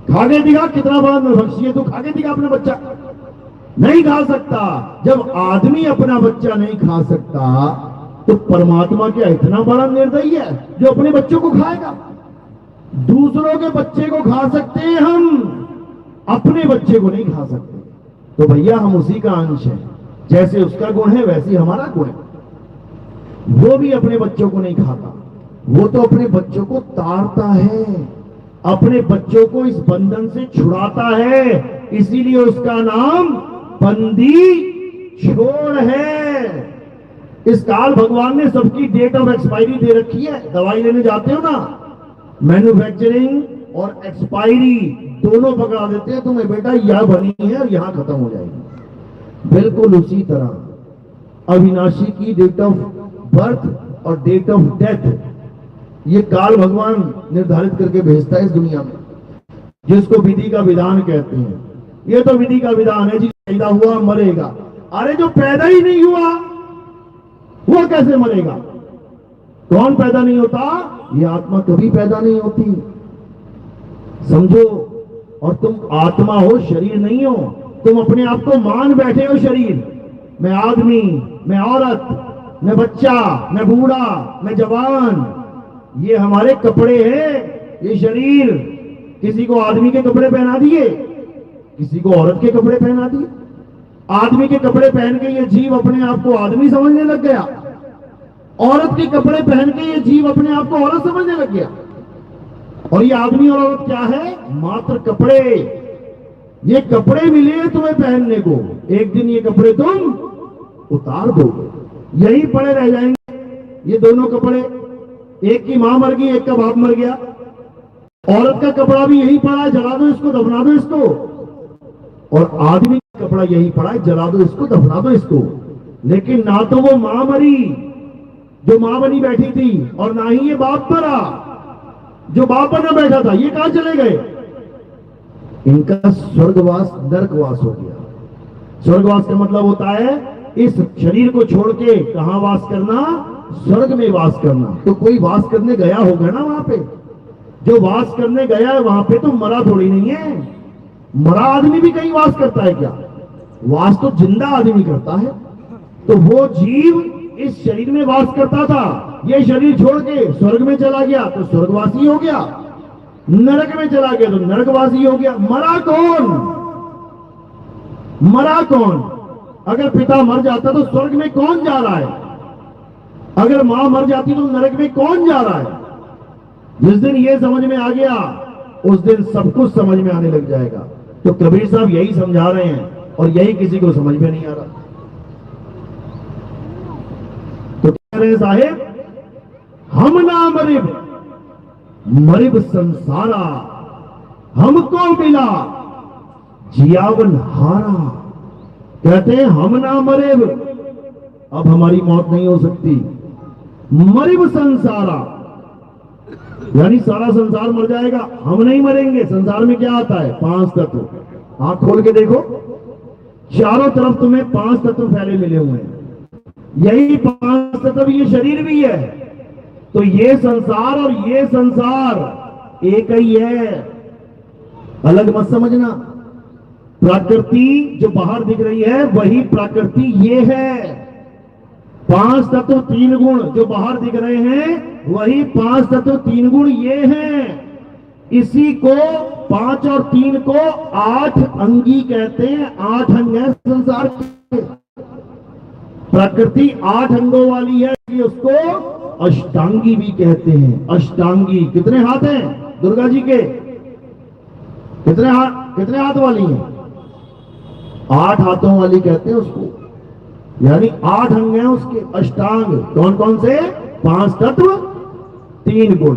खा के दिखा कितना बड़ा नरभक्षी है, तो खा के दिखा अपना बच्चा। नहीं खा सकता। जब आदमी अपना बच्चा नहीं खा सकता तो परमात्मा क्या इतना बड़ा निर्दयी है जो अपने बच्चों को खाएगा? दूसरों के बच्चे को खा सकते हैं हम, अपने बच्चे को नहीं खा सकते। तो भैया हम उसी का अंश है, जैसे उसका गुण है वैसे हमारा गुण है। वो भी अपने बच्चों को नहीं खाता, वो तो अपने बच्चों को तारता है, अपने बच्चों को इस बंधन से छुड़ाता है। इसीलिए उसका नाम बंदी छोड़ है। इस काल भगवान ने सबकी डेट ऑफ एक्सपायरी दे रखी है। दवाई लेने जाते हो ना, मैन्युफैक्चरिंग और एक्सपायरी दोनों पकड़ा देते हैं तुम्हें, बेटा यह बनी है और यहां खत्म हो जाएगी। बिल्कुल उसी तरह अविनाशी की डेट ऑफ बर्थ और डेट ऑफ डेथ ये काल भगवान निर्धारित करके भेजता है इस दुनिया में, जिसको विधि का विधान कहते हैं। ये तो विधि का विधान है जी, पैदा हुआ मरेगा। अरे जो पैदा ही नहीं हुआ वो कैसे मरेगा? कौन पैदा नहीं होता? ये आत्मा कभी पैदा नहीं होती, समझो। और तुम आत्मा हो, शरीर नहीं हो। तुम अपने आप को मान बैठे हो शरीर। मैं आदमी, मैं औरत, मैं बच्चा, मैं बूढ़ा, मैं जवान। ये हमारे कपड़े हैं, ये शरीर। किसी को आदमी के कपड़े पहना दिए, किसी को औरत के कपड़े पहना दिए। आदमी के कपड़े पहन के ये जीव अपने आप को आदमी समझने लग गया, औरत के कपड़े पहन के ये जीव अपने आप को औरत समझने लग गया। और ये आदमी और औरत क्या है? मात्र कपड़े। ये कपड़े मिले तुम्हें पहनने को, एक दिन ये कपड़े तुम उतार दोगे, यही पड़े रह जाएंगे ये दोनों कपड़े। एक की मां मर गई, एक का बाप मर गया। औरत का कपड़ा भी यही पड़ा है, जला दो इसको, दफना दो इसको। और आदमी का कपड़ा यही पड़ा है, जला दो इसको, दफना दो इसको। लेकिन ना तो वो मां मरी जो मां बनी बैठी थी, और ना ही ये बाप मरा जो बाप बना बैठा था। ये कहां चले गए? इनका स्वर्गवास नरकवास हो गया। स्वर्गवास का मतलब होता है इस शरीर को छोड़ के कहां वास करना? स्वर्ग में वास करना। तो कोई वास करने गया होगा ना वहां पे। जो वास करने गया है वहां पे तो मरा थोड़ी नहीं है। मरा आदमी भी कहीं वास करता है क्या? वास तो जिंदा आदमी करता है। तो वो जीव इस शरीर में वास करता था, ये शरीर छोड़ के स्वर्ग में चला गया तो स्वर्गवासी हो गया, नरक में चला गया तो नरकवासी हो गया। मरा कौन? मरा कौन? अगर पिता मर जाता तो स्वर्ग में कौन जा रहा है? अगर मां मर जाती तो नरक में कौन जा रहा है? जिस दिन ये समझ में आ गया उस दिन सब कुछ समझ में आने लग जाएगा। तो कबीर साहब यही समझा रहे हैं और यही किसी को समझ में नहीं आ रहा। तो कह रहे साहेब, हम ना मरिब मरिब संसारा, हमको मिला जियावन हारा। कहते हैं हम ना मरिब, अब हमारी मौत नहीं हो सकती। मरिब संसारा यानी सारा संसार मर जाएगा, हम नहीं मरेंगे। संसार में क्या आता है? 5 तत्व। आंख खोल के देखो, चारों तरफ तुम्हें 5 तत्व फैले मिले हुए हैं। यही 5 तत्व ये शरीर भी है। तो ये संसार और ये संसार एक ही है, अलग मत समझना। प्रकृति जो बाहर दिख रही है वही प्रकृति ये है। 5 तत्व 3 गुण जो बाहर दिख रहे हैं वही 5 तत्व 3 गुण ये हैं। इसी को 5 और 3 को 8 अंगी कहते हैं। 8 अंग है संसार के। प्रकृति 8 अंगों वाली है, कि उसको अष्टांगी भी कहते हैं। अष्टांगी कितने हाथ हैं दुर्गा जी के? कितने हाथ वाली हैं? 8 हाथों वाली कहते हैं उसको। यानी 8 अंग हैं उसके। अष्टांग कौन कौन से? 5 तत्व 3 गुण।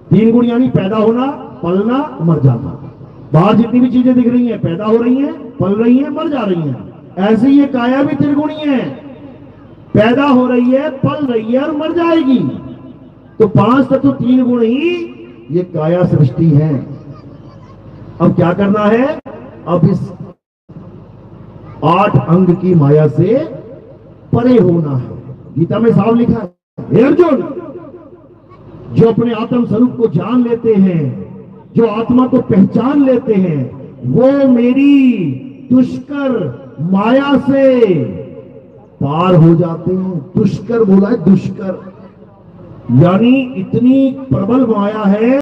3 गुण यानी पैदा होना, पलना, मर जाना। बाहर जितनी भी चीजें दिख रही हैं पैदा हो रही हैं, पल रही हैं, मर जा रही हैं। ऐसे ये काया भी त्रिगुणी है, पैदा हो रही है, पल रही है और मर जाएगी। तो 5 तत्व 3 गुण ही ये काया सृष्टि है। अब क्या करना है? अब इस 8 अंग की माया से परे होना है। गीता में साफ लिखा है, हे अर्जुन, जो अपने आत्म स्वरूप को जान लेते हैं, जो आत्मा को पहचान लेते हैं, वो मेरी दुष्कर माया से पार हो जाते हैं। दुष्कर बोला है, दुष्कर यानी इतनी प्रबल माया है,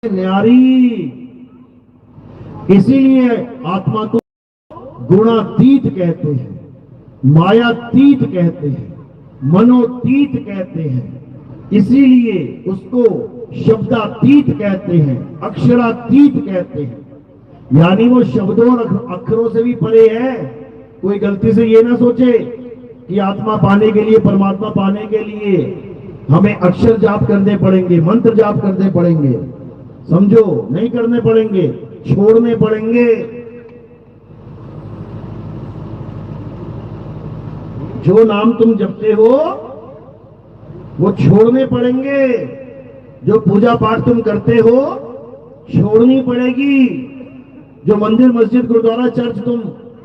न्यारी। इसीलिए आत्मा को गुणातीत कहते हैं, मायातीत कहते हैं, मनोतीत कहते हैं। इसीलिए उसको शब्दातीत कहते हैं, अक्षरातीत कहते हैं। यानी वो शब्दों और अक्षरों से भी परे है। कोई गलती से ये ना सोचे कि आत्मा पाने के लिए, परमात्मा पाने के लिए हमें अक्षर जाप करने पड़ेंगे, मंत्र जाप करने पड़ेंगे। समझो, नहीं करने पड़ेंगे, छोड़ने पड़ेंगे। जो नाम तुम जपते हो वो छोड़ने पड़ेंगे। जो पूजा पाठ तुम करते हो छोड़नी पड़ेगी। जो मंदिर, मस्जिद, गुरुद्वारा, चर्च तुम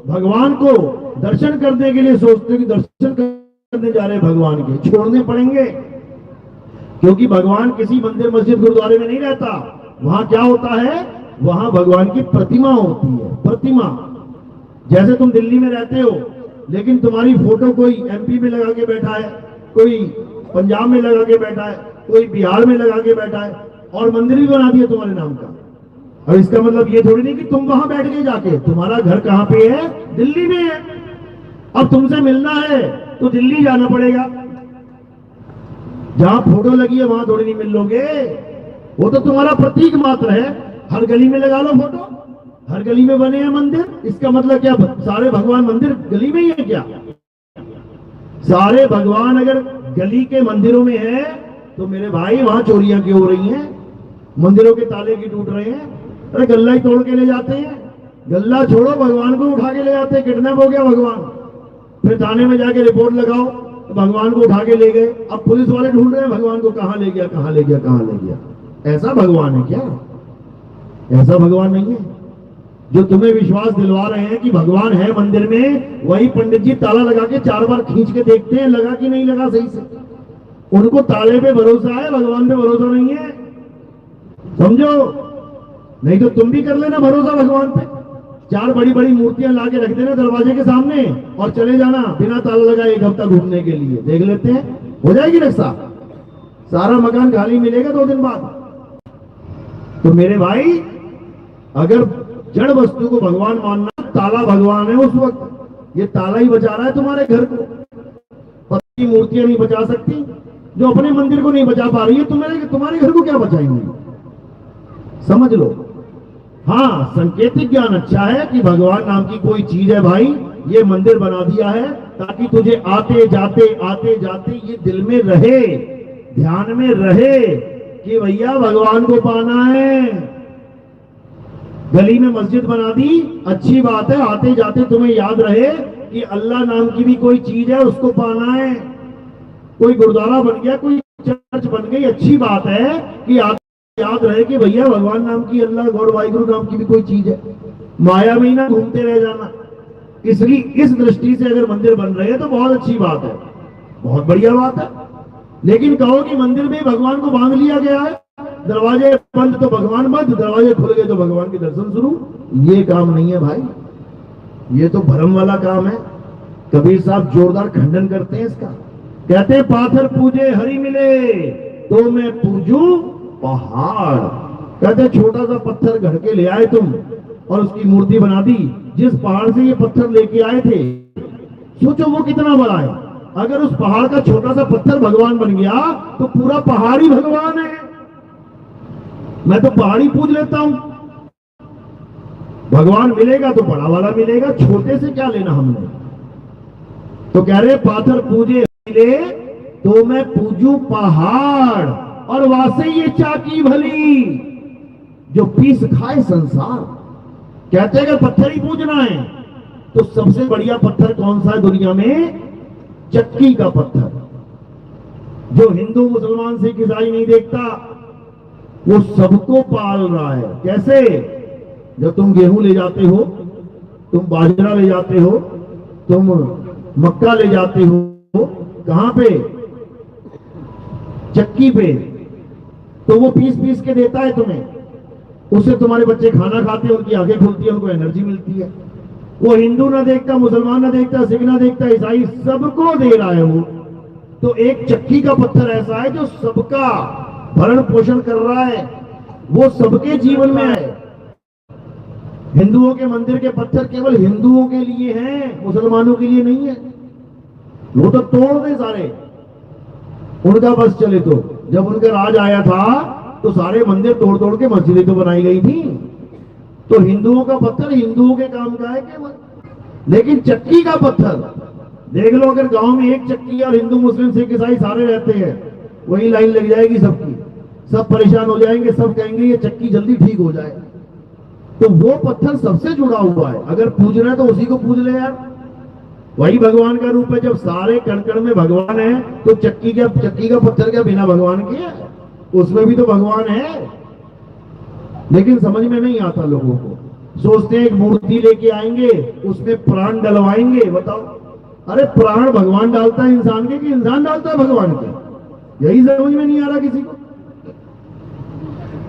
भगवान को दर्शन करने के लिए सोचते हो कि दर्शन करने जा रहे हैं भगवान के, छोड़ने पड़ेंगे। क्योंकि भगवान किसी मंदिर मस्जिद गुरुद्वारे में नहीं रहता। वहां क्या होता है, वहां भगवान की प्रतिमा होती है, प्रतिमा। जैसे तुम दिल्ली में रहते हो लेकिन तुम्हारी फोटो कोई एमपी में लगा के बैठा है, कोई पंजाब में लगा के बैठा है, कोई बिहार में लगा के बैठा है और मंदिर भी बना दिया तुम्हारे नाम का। और इसका मतलब ये थोड़ी नहीं कि तुम वहां बैठ गए जाके, तुम्हारा घर कहां पे है, दिल्ली में है। अब तुमसे मिलना है तो दिल्ली जाना पड़ेगा, जहां फोटो लगी है वहां थोड़ी नहीं मिल लोगे। वो तो तुम्हारा प्रतीक मात्र है। हर गली में लगा लो फोटो, हर गली में बने हैं मंदिर, इसका मतलब क्या सारे भगवान मंदिर गली में ही है क्या? सारे भगवान अगर गली के मंदिरों में है तो मेरे भाई वहां चोरियां क्यों हो रही हैं, मंदिरों के ताले क्यों टूट रहे हैं? अरे गल्ला ही तोड़ के ले जाते हैं। गल्ला छोड़ो, भगवान को उठा के ले जाते हैं। किडनैप हो गया भगवान, फिर थाने में जाके रिपोर्ट लगाओ तो भगवान को उठा के ले गए। अब पुलिस वाले ढूंढ रहे हैं भगवान को, कहां ले गया, कहां ले गया, कहां ले गया। ऐसा भगवान है क्या? ऐसा भगवान नहीं है। जो तुम्हें विश्वास दिलवा रहे हैं कि भगवान है मंदिर में, वही पंडित जी ताला लगा के 4 बार खींच के देखते हैं लगा कि नहीं लगा सही से। उनको ताले पे भरोसा है, भगवान पे भरोसा नहीं है, समझो। नहीं तो तुम भी कर लेना भरोसा भगवान पे। 4 बड़ी बड़ी मूर्तियां ला के रख देना दरवाजे के सामने और चले जाना बिना ताला लगाए 1 हफ्ता घूमने के लिए, देख लेते हैं हो जाएगी रक्षा। सारा मकान खाली मिलेगा 2 दिन बाद। तो मेरे भाई, अगर जड़ वस्तु को भगवान मानना, ताला भगवान है उस वक्त। ये ताला ही बचा रहा है तुम्हारे घर को। पत्थर की मूर्तियां नहीं बचा सकती। जो अपने मंदिर को नहीं बचा पा रही है, तुम्हारे घर को क्या बचाएंगे? समझ लो। हाँ, सांकेतिक ज्ञान अच्छा है कि भगवान नाम की कोई चीज है भाई, ये मंदिर बना दिया है ताकि तुझे आते जाते ये दिल में रहे, ध्यान में रहे कि भैया भगवान को पाना है। गली में मस्जिद बना दी, अच्छी बात है, आते जाते तुम्हें याद रहे कि अल्लाह नाम की भी कोई चीज है, उसको पाना है। कोई गुरुद्वारा बन गया, कोई चर्च बन गई, अच्छी बात है कि याद रहे कि भैया भगवान नाम की, अल्लाह गौर वाहिगुरु नाम की भी कोई चीज है। माया में ही ना घूमते रह जाना। इसलिए इस दृष्टि से अगर मंदिर बन रहे हैं तो बहुत अच्छी बात है, बहुत बढ़िया बात है। लेकिन कहो कि मंदिर में भगवान को बांध लिया गया है, दरवाजे बंद तो भगवान बंद, दरवाजे खुल गए तो भगवान के दर्शन शुरू, ये काम नहीं है भाई। ये तो भ्रम वाला काम है। कबीर साहब जोरदार खंडन करते हैं इसका। कहते हैं पाथर पूजे हरि मिले तो मैं पूजू पहाड़। कहते छोटा सा पत्थर घड़ के ले आए तुम और उसकी मूर्ति बना दी। जिस पहाड़ से ये पत्थर लेके आए थे, सोचो वो कितना बड़ा है। अगर उस पहाड़ का छोटा सा पत्थर भगवान बन गया तो पूरा पहाड़ ही भगवान है। मैं तो पहाड़ी पूज लेता हूं। भगवान मिलेगा तो बड़ा वाला मिलेगा, छोटे से क्या लेना हमने। तो कह रहे पाथर पूजे मिले तो मैं पूजू पहाड़, और वासे ये चाकी भली जो पीस खाए संसार। कहते हैं अगर पत्थर ही पूजना है तो सबसे बढ़िया पत्थर कौन सा है दुनिया में? चक्की का पत्थर। जो हिंदू मुसलमान सिख ईसाई नहीं देखता, वो सबको पाल रहा है। कैसे? जब तुम गेहूं ले जाते हो, तुम बाजरा ले जाते हो, तुम मक्का ले जाते हो, कहां पे? चक्की पे। तो वो पीस पीस के देता है तुम्हें, उससे तुम्हारे बच्चे खाना खाते हैं, उनकी आंखें खुलती है, उनको एनर्जी मिलती है। वो हिंदू ना देखता, मुसलमान ना देखता, सिख ना देखता, ईसाई, सबको दे रहा है वो। तो एक चक्की का पत्थर ऐसा है जो सबका भरण पोषण कर रहा है, वो सबके जीवन में है। हिंदुओं के मंदिर के पत्थर केवल हिंदुओं के लिए हैं, मुसलमानों के लिए नहीं है। वो तो तोड़ दे सारे, उनका बस चले। तो जब उनका राज आया था तो सारे मंदिर तोड़ तोड़ के मस्जिदें तो बनाई गई थी। तो हिंदुओं का पत्थर हिंदुओं के काम का है केवल। लेकिन चक्की का पत्थर देख लो, अगर गांव में एक चक्की और हिंदू मुस्लिम सिख ईसाई सारे रहते हैं, वही लाइन लग जाएगी सबकी, सब परेशान हो जाएंगे, सब कहेंगे ये चक्की जल्दी ठीक हो जाए। तो वो पत्थर सबसे जुड़ा हुआ है। अगर पूज रहे तो उसी को पूज ले यार, वही भगवान का रूप है। जब सारे कण कण में भगवान है तो चक्की का पत्थर क्या बिना भगवान के है? उसमें भी तो भगवान है। लेकिन समझ में नहीं आता लोगों को। सोचते हैं एक मूर्ति लेके आएंगे, उसमें प्राण डलवाएंगे। बताओ, अरे प्राण भगवान डालता है इंसान के कि इंसान डालता है भगवान के? यही समझ में नहीं आ रहा किसी को।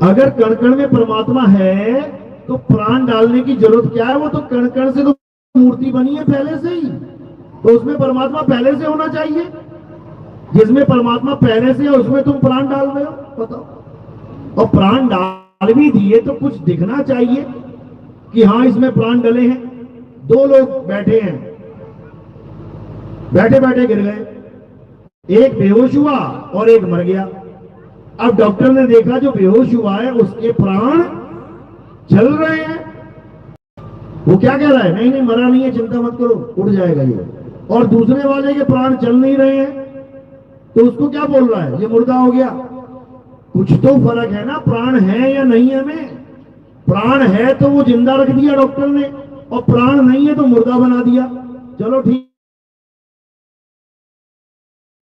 अगर कण कण में परमात्मा है तो प्राण डालने की जरूरत क्या है? वो तो कण कण से तो मूर्ति बनी है पहले से ही, तो उसमें परमात्मा पहले से होना चाहिए। जिसमें परमात्मा पहले से है उसमें तुम प्राण डाल रहे हो, बताओ। और प्राण डाल भी दिए तो कुछ दिखना चाहिए कि हाँ इसमें प्राण डले हैं। दो लोग बैठे हैं, बैठे बैठे गिर गए, एक बेहोश हुआ और एक मर गया। अब डॉक्टर ने देखा जो बेहोश हुआ है उसके प्राण चल रहे हैं। वो क्या कह रहा है? नहीं नहीं मरा नहीं है, चिंता मत करो, उड़ जाएगा ये। और दूसरे वाले के प्राण चल नहीं रहे हैं तो उसको क्या बोल रहा है? ये मुर्दा हो गया। कुछ तो फर्क है ना, प्राण है या नहीं है में। प्राण है तो वो जिंदा रख दिया डॉक्टर ने, और प्राण नहीं है तो मुर्दा बना दिया। चलो ठीक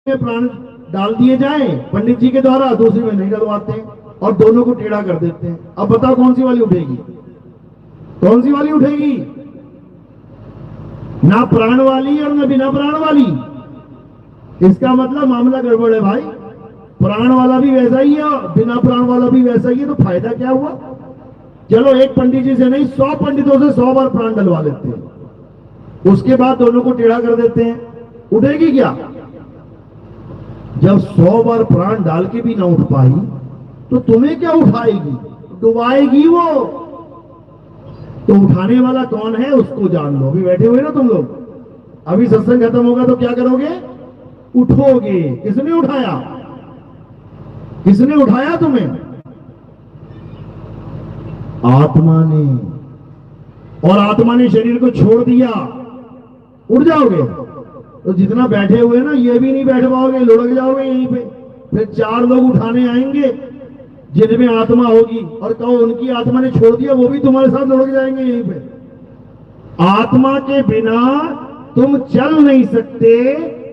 है, प्राण डाल दिए जाए पंडित जी के द्वारा, दूसरी में नहीं डलवाते हैं और दोनों को टेढ़ा कर देते हैं। अब बताओ कौन सी वाली उठेगी? कौन सी वाली उठेगी? ना प्राण वाली और ना बिना प्राण वाली। इसका मतलब मामला गड़बड़ है भाई। प्राण वाला भी वैसा ही है और बिना प्राण वाला भी वैसा ही है, तो फायदा क्या हुआ? चलो एक पंडित जी से नहीं 100 पंडितों से 100 बार प्राण डलवा लेते हैं, उसके बाद दोनों को टेढ़ा कर देते हैं, उठेगी क्या? जब 100 बार प्राण डाल के भी ना उठ पाई तो तुम्हें क्या उठाएगी? डुबाएगी वो। तो उठाने वाला कौन है उसको जान लो। अभी बैठे हुए ना तुम लोग, अभी सत्संग खत्म होगा तो क्या करोगे? उठोगे। किसने उठाया? किसने उठाया तुम्हें? आत्मा ने। और आत्मा ने शरीर को छोड़ दिया, उड़ जाओगे। तो जितना बैठे हुए ना ये भी नहीं बैठ पाओगे, लुढ़क जाओगे यहीं पे। फिर 4 लोग उठाने आएंगे जिनमें आत्मा होगी और कहो उनकी आत्मा ने छोड़ दिया, वो भी तुम्हारे साथ लुढ़क जाएंगे यहीं पे। आत्मा के बिना तुम चल नहीं सकते,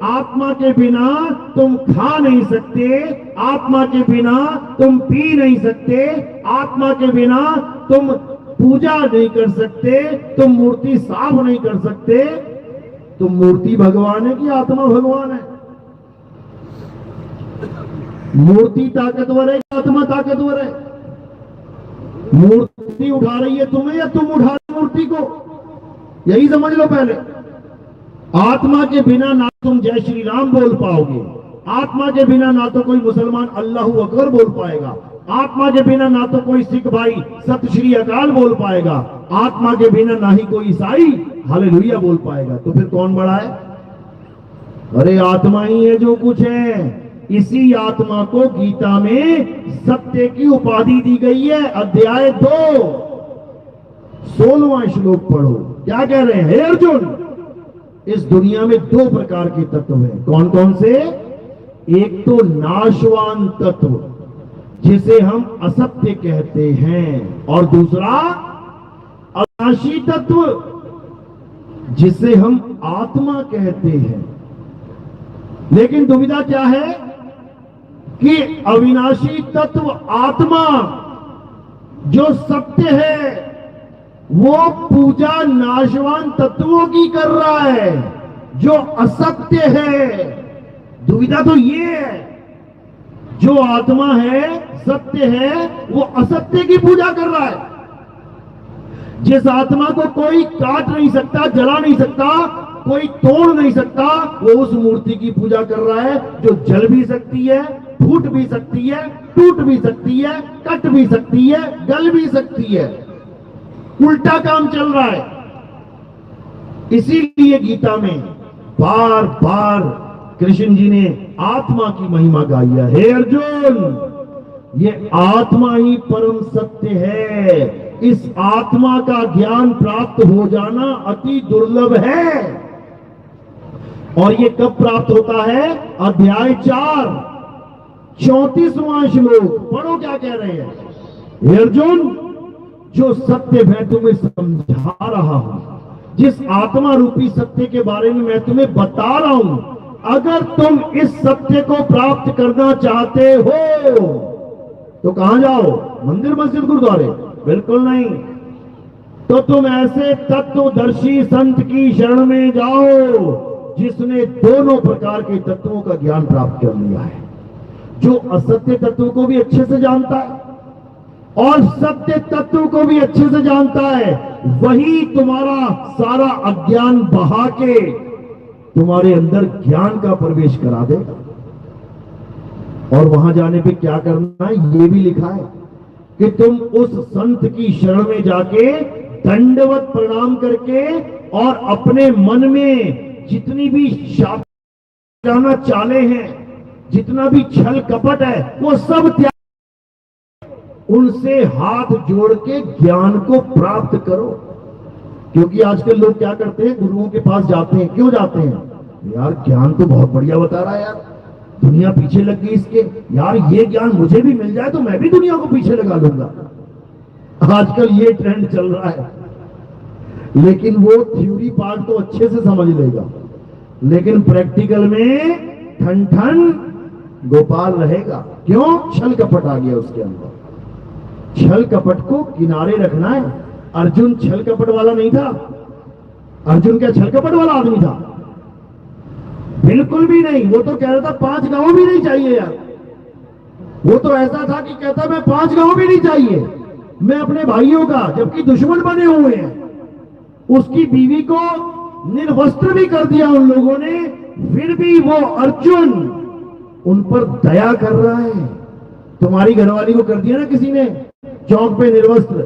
आत्मा के बिना तुम खा नहीं सकते, आत्मा के बिना तुम पी नहीं सकते, आत्मा के बिना तुम पूजा नहीं कर सकते, तुम मूर्ति साफ नहीं कर सकते। तुम मूर्ति भगवान है कि आत्मा भगवान है? मूर्ति ताकतवर है कि आत्मा ताकतवर है? मूर्ति उठा रही है तुम्हें या तुम उठा रहे हो मूर्ति को? यही समझ लो पहले। आत्मा के बिना ना तुम जय श्री राम बोल पाओगे, आत्मा के बिना ना तो कोई मुसलमान अल्लाहू अकबर बोल पाएगा, आत्मा के बिना ना तो कोई सिख भाई सत श्री अकाल बोल पाएगा, आत्मा के बिना ना ही कोई ईसाई हालेलुया बोल पाएगा। तो फिर कौन बड़ा है? अरे आत्मा ही है जो कुछ है। इसी आत्मा को गीता में सत्य की उपाधि दी गई है। अध्याय 2 16वां श्लोक पढ़ो। क्या कह रहे हैं? हे अर्जुन, इस दुनिया में 2 प्रकार के तत्व हैं। कौन कौन से? एक तो नाशवान तत्व जिसे हम असत्य कहते हैं, और दूसरा अविनाशी तत्व जिसे हम आत्मा कहते हैं। लेकिन दुविधा क्या है कि अविनाशी तत्व आत्मा जो सत्य है वो पूजा नाशवान तत्वों की कर रहा है जो असत्य है। दुविधा तो ये है, जो आत्मा है सत्य है वो असत्य की पूजा कर रहा है। जिस आत्मा को कोई काट नहीं सकता, जला नहीं सकता, कोई तोड़ नहीं सकता, वो उस मूर्ति की पूजा कर रहा है जो जल भी सकती है, फूट भी सकती है, टूट भी सकती है, कट भी सकती है, गल भी सकती है। उल्टा काम चल रहा है। इसीलिए गीता में बार बार कृष्ण जी ने आत्मा की महिमा गाई है। हे अर्जुन, ये आत्मा ही परम सत्य है। इस आत्मा का ज्ञान प्राप्त हो जाना अति दुर्लभ है। और ये कब प्राप्त होता है? अध्याय 4 34वां श्लोक पढ़ो। क्या कह रहे हैं? हे अर्जुन, जो सत्य मैं तुम्हें समझा रहा हूं, जिस आत्मा रूपी सत्य के बारे में मैं तुम्हें बता रहा हूं, अगर तुम इस सत्य को प्राप्त करना चाहते हो तो कहां जाओ? मंदिर, मस्जिद, गुरुद्वारे? बिल्कुल नहीं। तो तुम ऐसे तत्वदर्शी संत की शरण में जाओ जिसने दोनों प्रकार के तत्वों का ज्ञान प्राप्त कर लिया है। जो असत्य तत्व को भी अच्छे से जानता है और सत्य तत्व को भी अच्छे से जानता है, वही तुम्हारा सारा अज्ञान बहा के तुम्हारे अंदर ज्ञान का प्रवेश करा देगा। और वहां जाने पे क्या करना है, ये भी लिखा है कि तुम उस संत की शरण में जाके दंडवत प्रणाम करके और अपने मन में जितनी भी शापना चाले हैं, जितना भी छल कपट है, वो सब त्याग, उनसे हाथ जोड़ के ज्ञान को प्राप्त करो। क्योंकि आजकल लोग क्या करते हैं, गुरुओं के पास जाते हैं। क्यों जाते हैं? यार ज्ञान तो बहुत बढ़िया बता रहा है यार, दुनिया पीछे लग गई इसके, यार ये ज्ञान मुझे भी मिल जाए तो मैं भी दुनिया को पीछे लगा लूंगा। आजकल ये ट्रेंड चल रहा है। लेकिन वो थ्योरी पार्ट तो अच्छे से समझ लेगा, लेकिन प्रैक्टिकल में ठन ठन गोपाल रहेगा। क्यों? छल कपट आ गया उसके अंदर। छल कपट को किनारे रखना है। अर्जुन छल कपट वाला नहीं था। अर्जुन क्या छल कपट वाला आदमी था? बिल्कुल भी नहीं। वो तो कह रहा था 5 गांव भी नहीं चाहिए यार। वो तो ऐसा था कि कहता मैं 5 गांव भी नहीं चाहिए, मैं अपने भाइयों का, जबकि दुश्मन बने हुए हैं, उसकी बीवी को निर्वस्त्र भी कर दिया उन लोगों ने, फिर भी वो अर्जुन उन पर दया कर रहा है। तुम्हारी घरवाली को कर दिया ना किसी ने चौक पे निर्वस्त्र,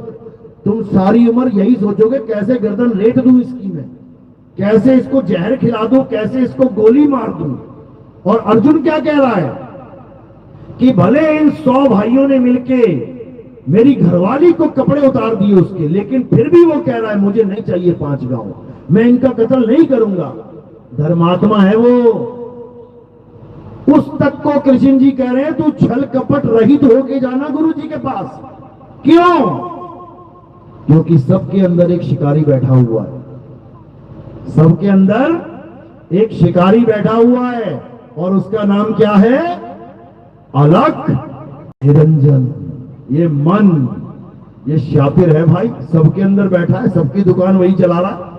तुम सारी उम्र यही सोचोगे कैसे गर्दन रेत दूं इसकी, मैं कैसे इसको जहर खिला दूं, कैसे इसको गोली मार दूं। और अर्जुन क्या कह रहा है कि भले इन 100 भाइयों ने मिलके मेरी घरवाली को कपड़े उतार दिए उसके, लेकिन फिर भी वो कह रहा है मुझे नहीं चाहिए 5 गांव, मैं इनका कत्ल नहीं करूंगा। धर्मात्मा है वो। उस तक को कृष्ण जी कह रहे हैं तू छल कपट रहित होके जाना गुरु जी के पास। क्यों? क्योंकि सबके अंदर एक शिकारी बैठा हुआ है। सबके अंदर एक शिकारी बैठा हुआ है और उसका नाम क्या है? अलख निरंजन। ये मन, ये शातिर है भाई, सबके अंदर बैठा है, सबकी दुकान वही चला रहा।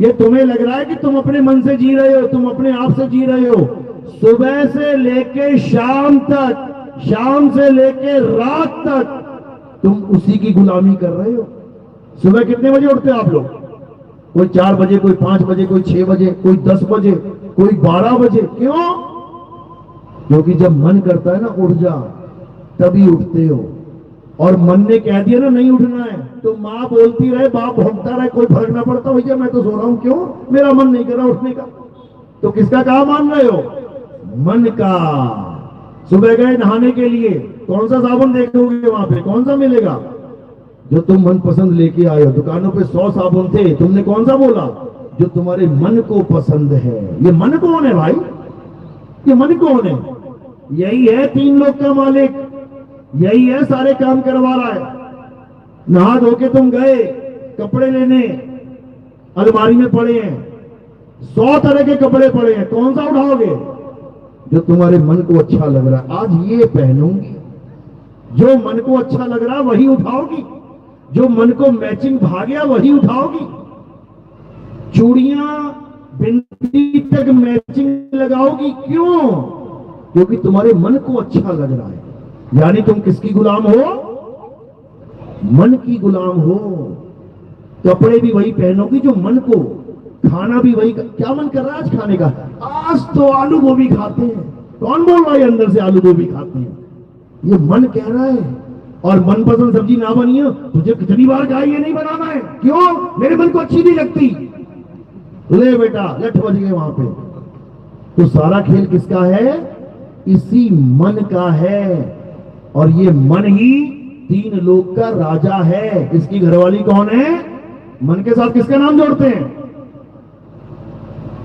ये तुम्हें लग रहा है कि तुम अपने मन से जी रहे हो, तुम अपने आप से जी रहे हो। सुबह से लेके शाम तक, शाम से लेके रात तक तुम उसी की गुलामी कर रहे हो। सुबह कितने बजे उठते हो आप लोग? कोई 4 बजे, कोई 5 बजे, कोई 6 बजे, कोई 10 बजे, कोई 12 बजे। क्यों? क्योंकि जब मन करता है ना उठ जा, तभी उठते हो। और मन ने कह दिया ना नहीं उठना है, तो माँ बोलती रहे, बाप भोगता रहे, कोई फर्क ना पड़ता, भैया मैं तो सो रहा हूं, क्यों? मेरा मन नहीं कर रहा उठने का। तो किसका काम मान रहे हो? मन का। सुबह गए नहाने के लिए, कौन सा साबुन देखोगे वहां पे? कौन सा मिलेगा? जो तुम मन पसंद लेके आए हो। दुकानों पे 100 साबुन थे, तुमने कौन सा बोला? जो तुम्हारे मन को पसंद है। ये मन कौन है भाई? ये मन कौन है? यही है 3 लोग का मालिक, यही है सारे काम करवा रहा है। नहा धो के तुम गए कपड़े लेने, अलमारी में पड़े हैं 100 तरह के कपड़े पड़े हैं, कौन सा उठाओगे? जो तुम्हारे मन को अच्छा लग रहा है, आज ये पहनूंगी, जो मन को अच्छा लग रहा है वही उठाओगी, जो मन को मैचिंग भा गया वही उठाओगी। चूड़ियां बिंदी तक मैचिंग लगाओगी। क्यों? क्योंकि तुम्हारे मन को अच्छा लग रहा है। यानी तुम किसकी गुलाम हो? मन की गुलाम हो। कपड़े भी वही पहनोगी जो मन को, खाना भी वही। क्या मन कर रहा है आज खाने का? आज तो आलू गोभी खाते हैं। कौन बोल रहा है अंदर से आलू गोभी खाते हैं? ये मन कह रहा है। और मनपसंद सब्जी ना बनी हो, तुझे कितनी बार कहा ये नहीं बनाना है। क्यों? मेरे मन को अच्छी नहीं लगती। ले बेटा, लठ बज गए वहां पे। तो सारा खेल किसका है? इसी मन का है। और ये मन ही 3 लोक का राजा है। इसकी घरवाली कौन है? मन के साथ किसका नाम जोड़ते हैं?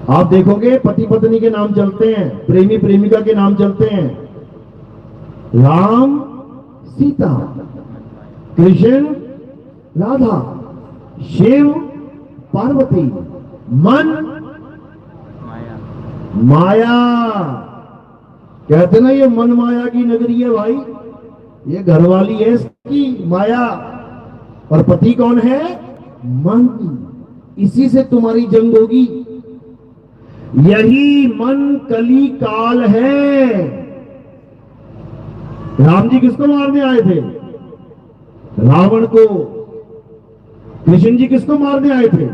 आप देखोगे पति पत्नी के नाम चलते हैं, प्रेमी प्रेमिका के नाम चलते हैं। राम सीता, कृष्ण राधा, शिव पार्वती, मन माया। कहते ना ये मन माया की नगरी है भाई, ये घरवाली है इसकी माया। और पति कौन है? मन। इसी से तुम्हारी जंग होगी। यही मन कली काल है। राम जी किसको मारने आए थे? रावण को। कृष्ण जी किसको मारने आए थे?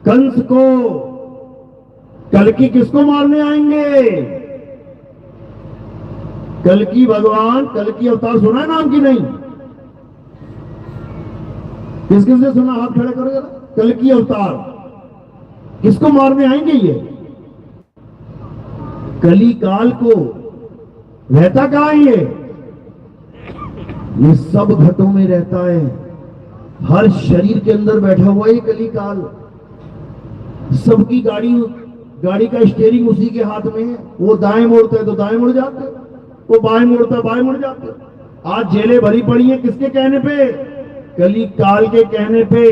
कंस को। कल्कि किसको मारने आएंगे? कल्कि भगवान, कल्कि अवतार सुना है नाम की नहीं? किस किसने सुना? हाथ खड़े करो जरा। कल्कि अवतार किसको मारने आएंगे? ये कली काल को। रहता कहां है ये सब घटों में रहता है। हर शरीर के अंदर बैठा हुआ है कली काल। सबकी गाड़ी का स्टीयरिंग उसी के हाथ में है। वो दाएं मोड़ता है तो दाएं मुड़ जाते, वो बाएं मोड़ता है बाएं मुड़ जाते। आज जेलें भरी पड़ी हैं किसके कहने पे? कली काल के कहने पे।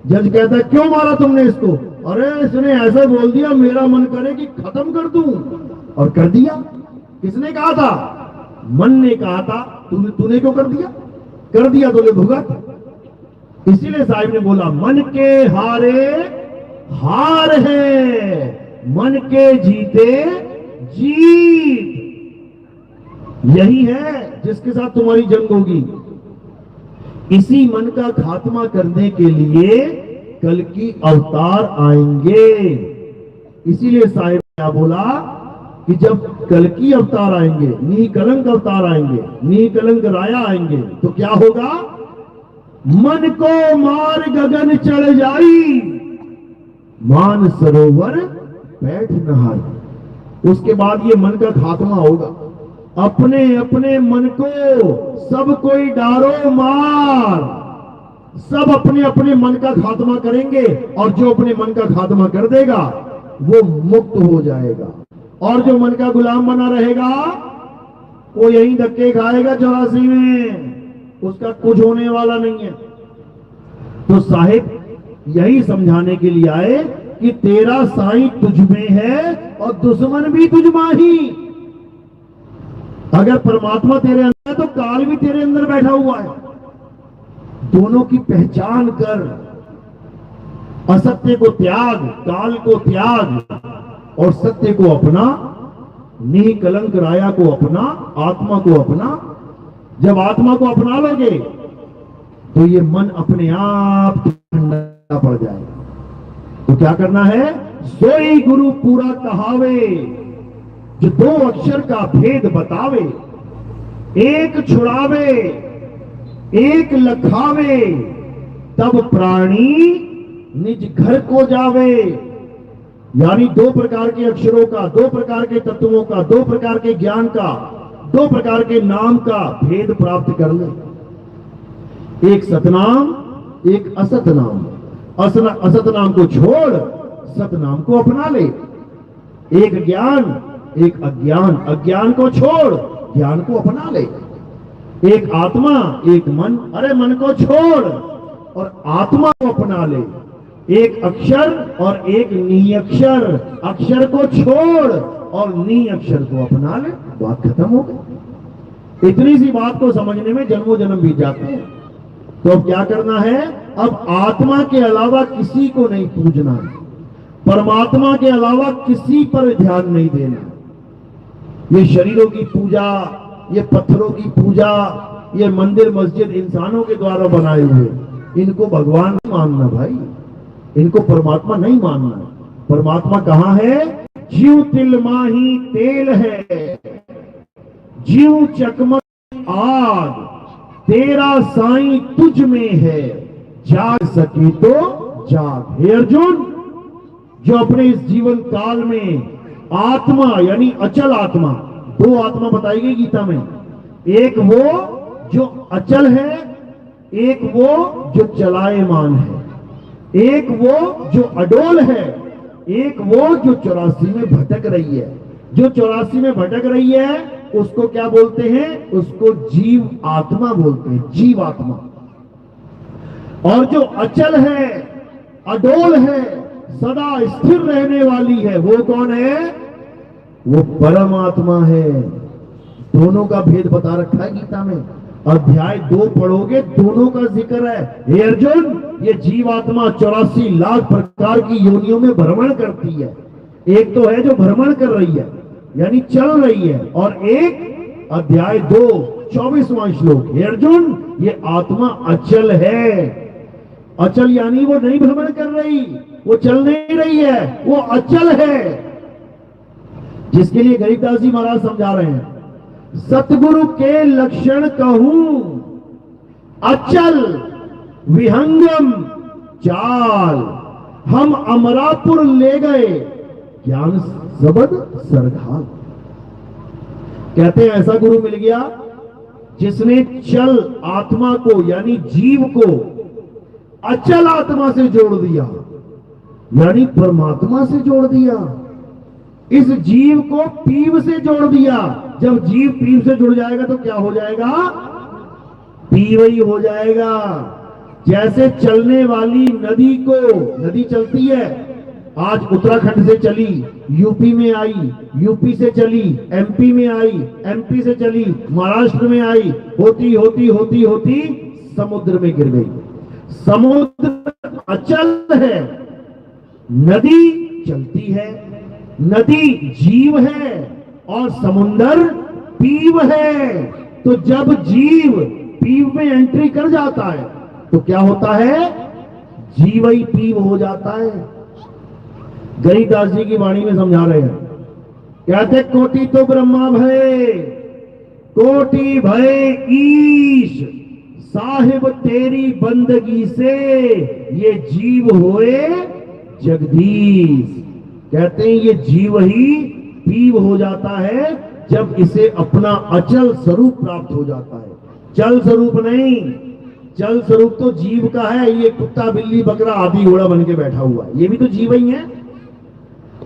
जज कहता है क्यों मारा तुमने इसको? अरे इसने ऐसा बोल दिया, मेरा मन करे कि खत्म कर दूं, और कर दिया। किसने कहा था? मन ने कहा था। तूने क्यों कर दिया? कर दिया तो ले भुगत। इसीलिए साहिब ने बोला मन के हारे हार है, मन के जीते जीत। यही है जिसके साथ तुम्हारी जंग होगी। इसी मन का खात्मा करने के लिए कल्कि अवतार आएंगे। इसीलिए साहिब ने क्या बोला कि जब कल्कि अवतार आएंगे, निकलंक अवतार आएंगे, निकलंक राया आएंगे, तो क्या होगा? मन को मार गगन चढ़ जाई, मान सरोवर बैठ नहाई। उसके बाद ये मन का खात्मा होगा। अपने अपने मन को सब कोई डारो मार। सब अपने अपने मन का खात्मा करेंगे, और जो अपने मन का खात्मा कर देगा वो मुक्त हो जाएगा। और जो मन का गुलाम बना रहेगा वो यही धक्के खाएगा 84 में। उसका कुछ होने वाला नहीं है। तो साहिब यही समझाने के लिए आए कि तेरा साईं तुझ में है और दुश्मन भी तुझ माही। अगर परमात्मा तेरे अंदर है तो काल भी तेरे अंदर बैठा हुआ है। दोनों की पहचान कर। असत्य को त्याग, काल को त्याग, और सत्य को अपना, निकलंक राया को अपना, आत्मा को अपना। जब आत्मा को अपना लोगे तो ये मन अपने आप ठंडा पड़ जाएगा। तो क्या करना है? सोई गुरु पूरा कहावे, जो 2 अक्षर का भेद बतावे। एक छुड़ावे एक लखावे, तब प्राणी निज घर को जावे। यानी 2 प्रकार के अक्षरों का, 2 प्रकार के तत्वों का, 2 प्रकार के ज्ञान का, 2 प्रकार के नाम का भेद प्राप्त कर ले। एक सतनाम, एक असत नाम। असत नाम को छोड़ सतनाम को अपना ले। एक ज्ञान, एक अज्ञान। अज्ञान को छोड़ ज्ञान को अपना ले। एक आत्मा, एक मन। अरे मन को छोड़ और आत्मा को अपना ले। एक अक्षर और एक नी अक्षर। अक्षर को छोड़ और नी अक्षर को अपना ले। बात खत्म हो गई। इतनी सी बात को समझने में जन्मों जन्म बीत जाते हैं। तो अब क्या करना है? अब आत्मा के अलावा किसी को नहीं पूजना है। परमात्मा के अलावा किसी पर ध्यान नहीं देना। ये शरीरों की पूजा, ये पत्थरों की पूजा, ये मंदिर मस्जिद इंसानों के द्वारा बनाए हुए, इनको भगवान नहीं मानना भाई। इनको परमात्मा नहीं मानना। परमात्मा कहां है? जीव तिल माही तेल है, जीव चकमक आग, तेरा साईं तुझ में है, जाग सके तो जाग। हे अर्जुन, जो अपने इस जीवन काल में आत्मा यानी अचल आत्मा, 2 आत्मा बताई गई गीता में। एक वो जो अचल है, एक वो जो चलायमान है। एक वो जो अडोल है, एक वो जो 84 में भटक रही है। जो 84 में भटक रही है उसको क्या बोलते हैं? उसको जीव आत्मा बोलते हैं, जीव आत्मा। और जो अचल है, अडोल है, सदा स्थिर रहने वाली है, वो कौन है? वो परमात्मा है। दोनों का भेद बता रखा है गीता में। अध्याय 2 पढ़ोगे, दोनों का जिक्र है। हे अर्जुन, ये जीवात्मा 84 लाख प्रकार की योनियों में भ्रमण करती है। एक तो है जो भ्रमण कर रही है यानी चल रही है, और एक अध्याय 2 24वां श्लोक, हे अर्जुन ये आत्मा अचल है। अचल यानी वो नहीं भ्रमण कर रही, वो चल नहीं रही है, वो अचल है। जिसके लिए गरीबदास जी महाराज समझा रहे हैं, सतगुरु के लक्षण कहूं अचल विहंगम चाल, हम अमरापुर ले गए ज्ञान सबद सरघाल। कहते हैं ऐसा गुरु मिल गया जिसने चल आत्मा को यानी जीव को अचल आत्मा से जोड़ दिया, यानी परमात्मा से जोड़ दिया। इस जीव को पीव से जोड़ दिया। जब जीव पीव से जुड़ जाएगा तो क्या हो जाएगा? पीव ही हो जाएगा। जैसे चलने वाली नदी को, नदी चलती है, आज उत्तराखंड से चली, यूपी में आई, यूपी से चली, एमपी में आई, एमपी से चली, महाराष्ट्र में आई, होती होती होती होती समुद्र में गिर गई। समुद्र अचल है, नदी चलती है। नदी जीव है और समुद्र पीव है। तो जब जीव पीव में एंट्री कर जाता है तो क्या होता है? जीव ही पीव हो जाता है। गरीबदास जी की वाणी में समझा रहे हैं, कहते कोटि तो ब्रह्मा भय, कोटि भय ईश, साहिब तेरी बंदगी से ये जीव होए जगदीश। कहते हैं ये जीव ही पीव हो जाता है जब इसे अपना अचल स्वरूप प्राप्त हो जाता है। चल स्वरूप नहीं, चल स्वरूप तो जीव का है। ये कुत्ता बिल्ली बकरा हाथी घोड़ा बन के बैठा हुआ है, ये भी तो जीव ही है।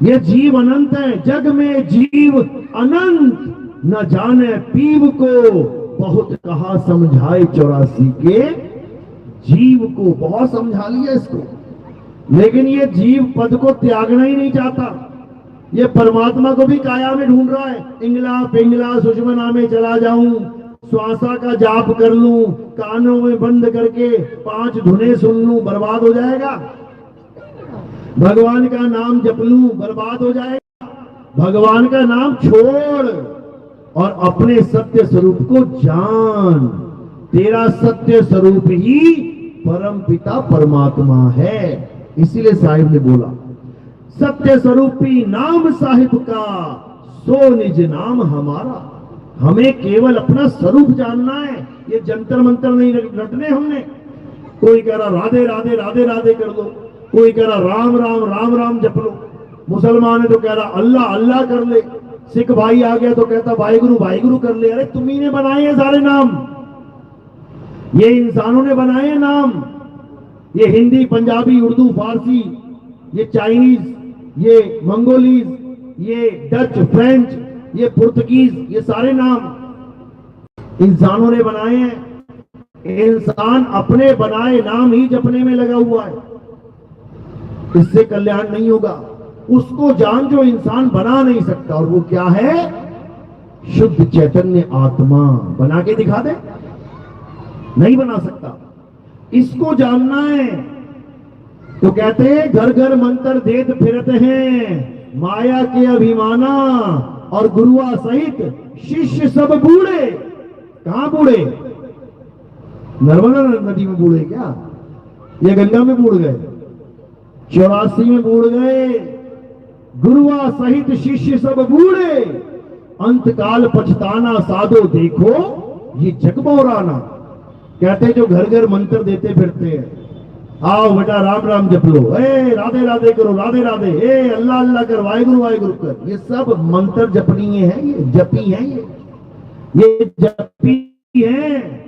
ये जीव अनंत है, जग में जीव अनंत, न जाने पीव को बहुत कहा समझाए 84 के जीव को। बहुत समझा लिया इसको, लेकिन ये जीव पद को त्यागना ही नहीं चाहता। ये परमात्मा को भी काया में ढूंढ रहा है। इंगला पिंगला सुषमना में चला जाऊं, श्वासा का जाप कर लूं, कानों में बंद करके 5 धुनें सुन लूं, बर्बाद हो जाएगा। भगवान का नाम जप लूं, बर्बाद हो जाएगा। भगवान का नाम छोड़ और अपने सत्य स्वरूप को जान। तेरा सत्य स्वरूप ही परम पिता परमात्मा है। इसीलिए साहिब ने बोला, सत्य स्वरूपी नाम साहिब का, सो निज नाम हमारा। हमें केवल अपना स्वरूप जानना है। ये जंतर मंत्र नहीं रटने हमने। कोई कह रहा राधे राधे राधे राधे कर दो, कोई कह रहा राम राम राम राम जप लो, मुसलमान है तो कह रहा अल्लाह अल्लाह कर ले, सिख भाई आ गया तो कहता वाहिगुरु वाहिगुरु कर ले। अरे तुम्ही ने बनाए हैं सारे नाम, ये इंसानों ने बनाए हैं नाम। ये हिंदी पंजाबी उर्दू फारसी, ये चाइनीज, ये मंगोलीज, ये डच फ्रेंच, ये पुर्तगीज, ये सारे नाम इंसानों ने बनाए हैं। इंसान अपने बनाए नाम ही जपने में लगा हुआ है। इससे कल्याण नहीं होगा। उसको जान जो इंसान बना नहीं सकता, और वो क्या है? शुद्ध चैतन्य आत्मा। बना के दिखा दे, नहीं बना सकता। इसको जानना है। तो कहते हैं घर घर मंत्र देत फिरते हैं, माया के अभिमाना, और गुरुआ सहित शिष्य सब बूढ़े। कहां बूढ़े? नर्मदा नदी में बूढ़े क्या? ये गंगा में बूढ़ गए, 84 में बूढ़ गए। गुरुआ सहित शिष्य सब बूढ़े, अंतकाल पछताना साधो देखो ये जग बौराना। कहते जो घर घर मंत्र देते फिरते हैं, आओ बेटा राम राम जप लो, ए राधे राधे करो, राधे राधे, ए अल्लाह अल्लाह कर, वाहिगुरु वाहिगुरु कर। ये सब मंत्र जपनीय है, ये जपी है, ये जपी है।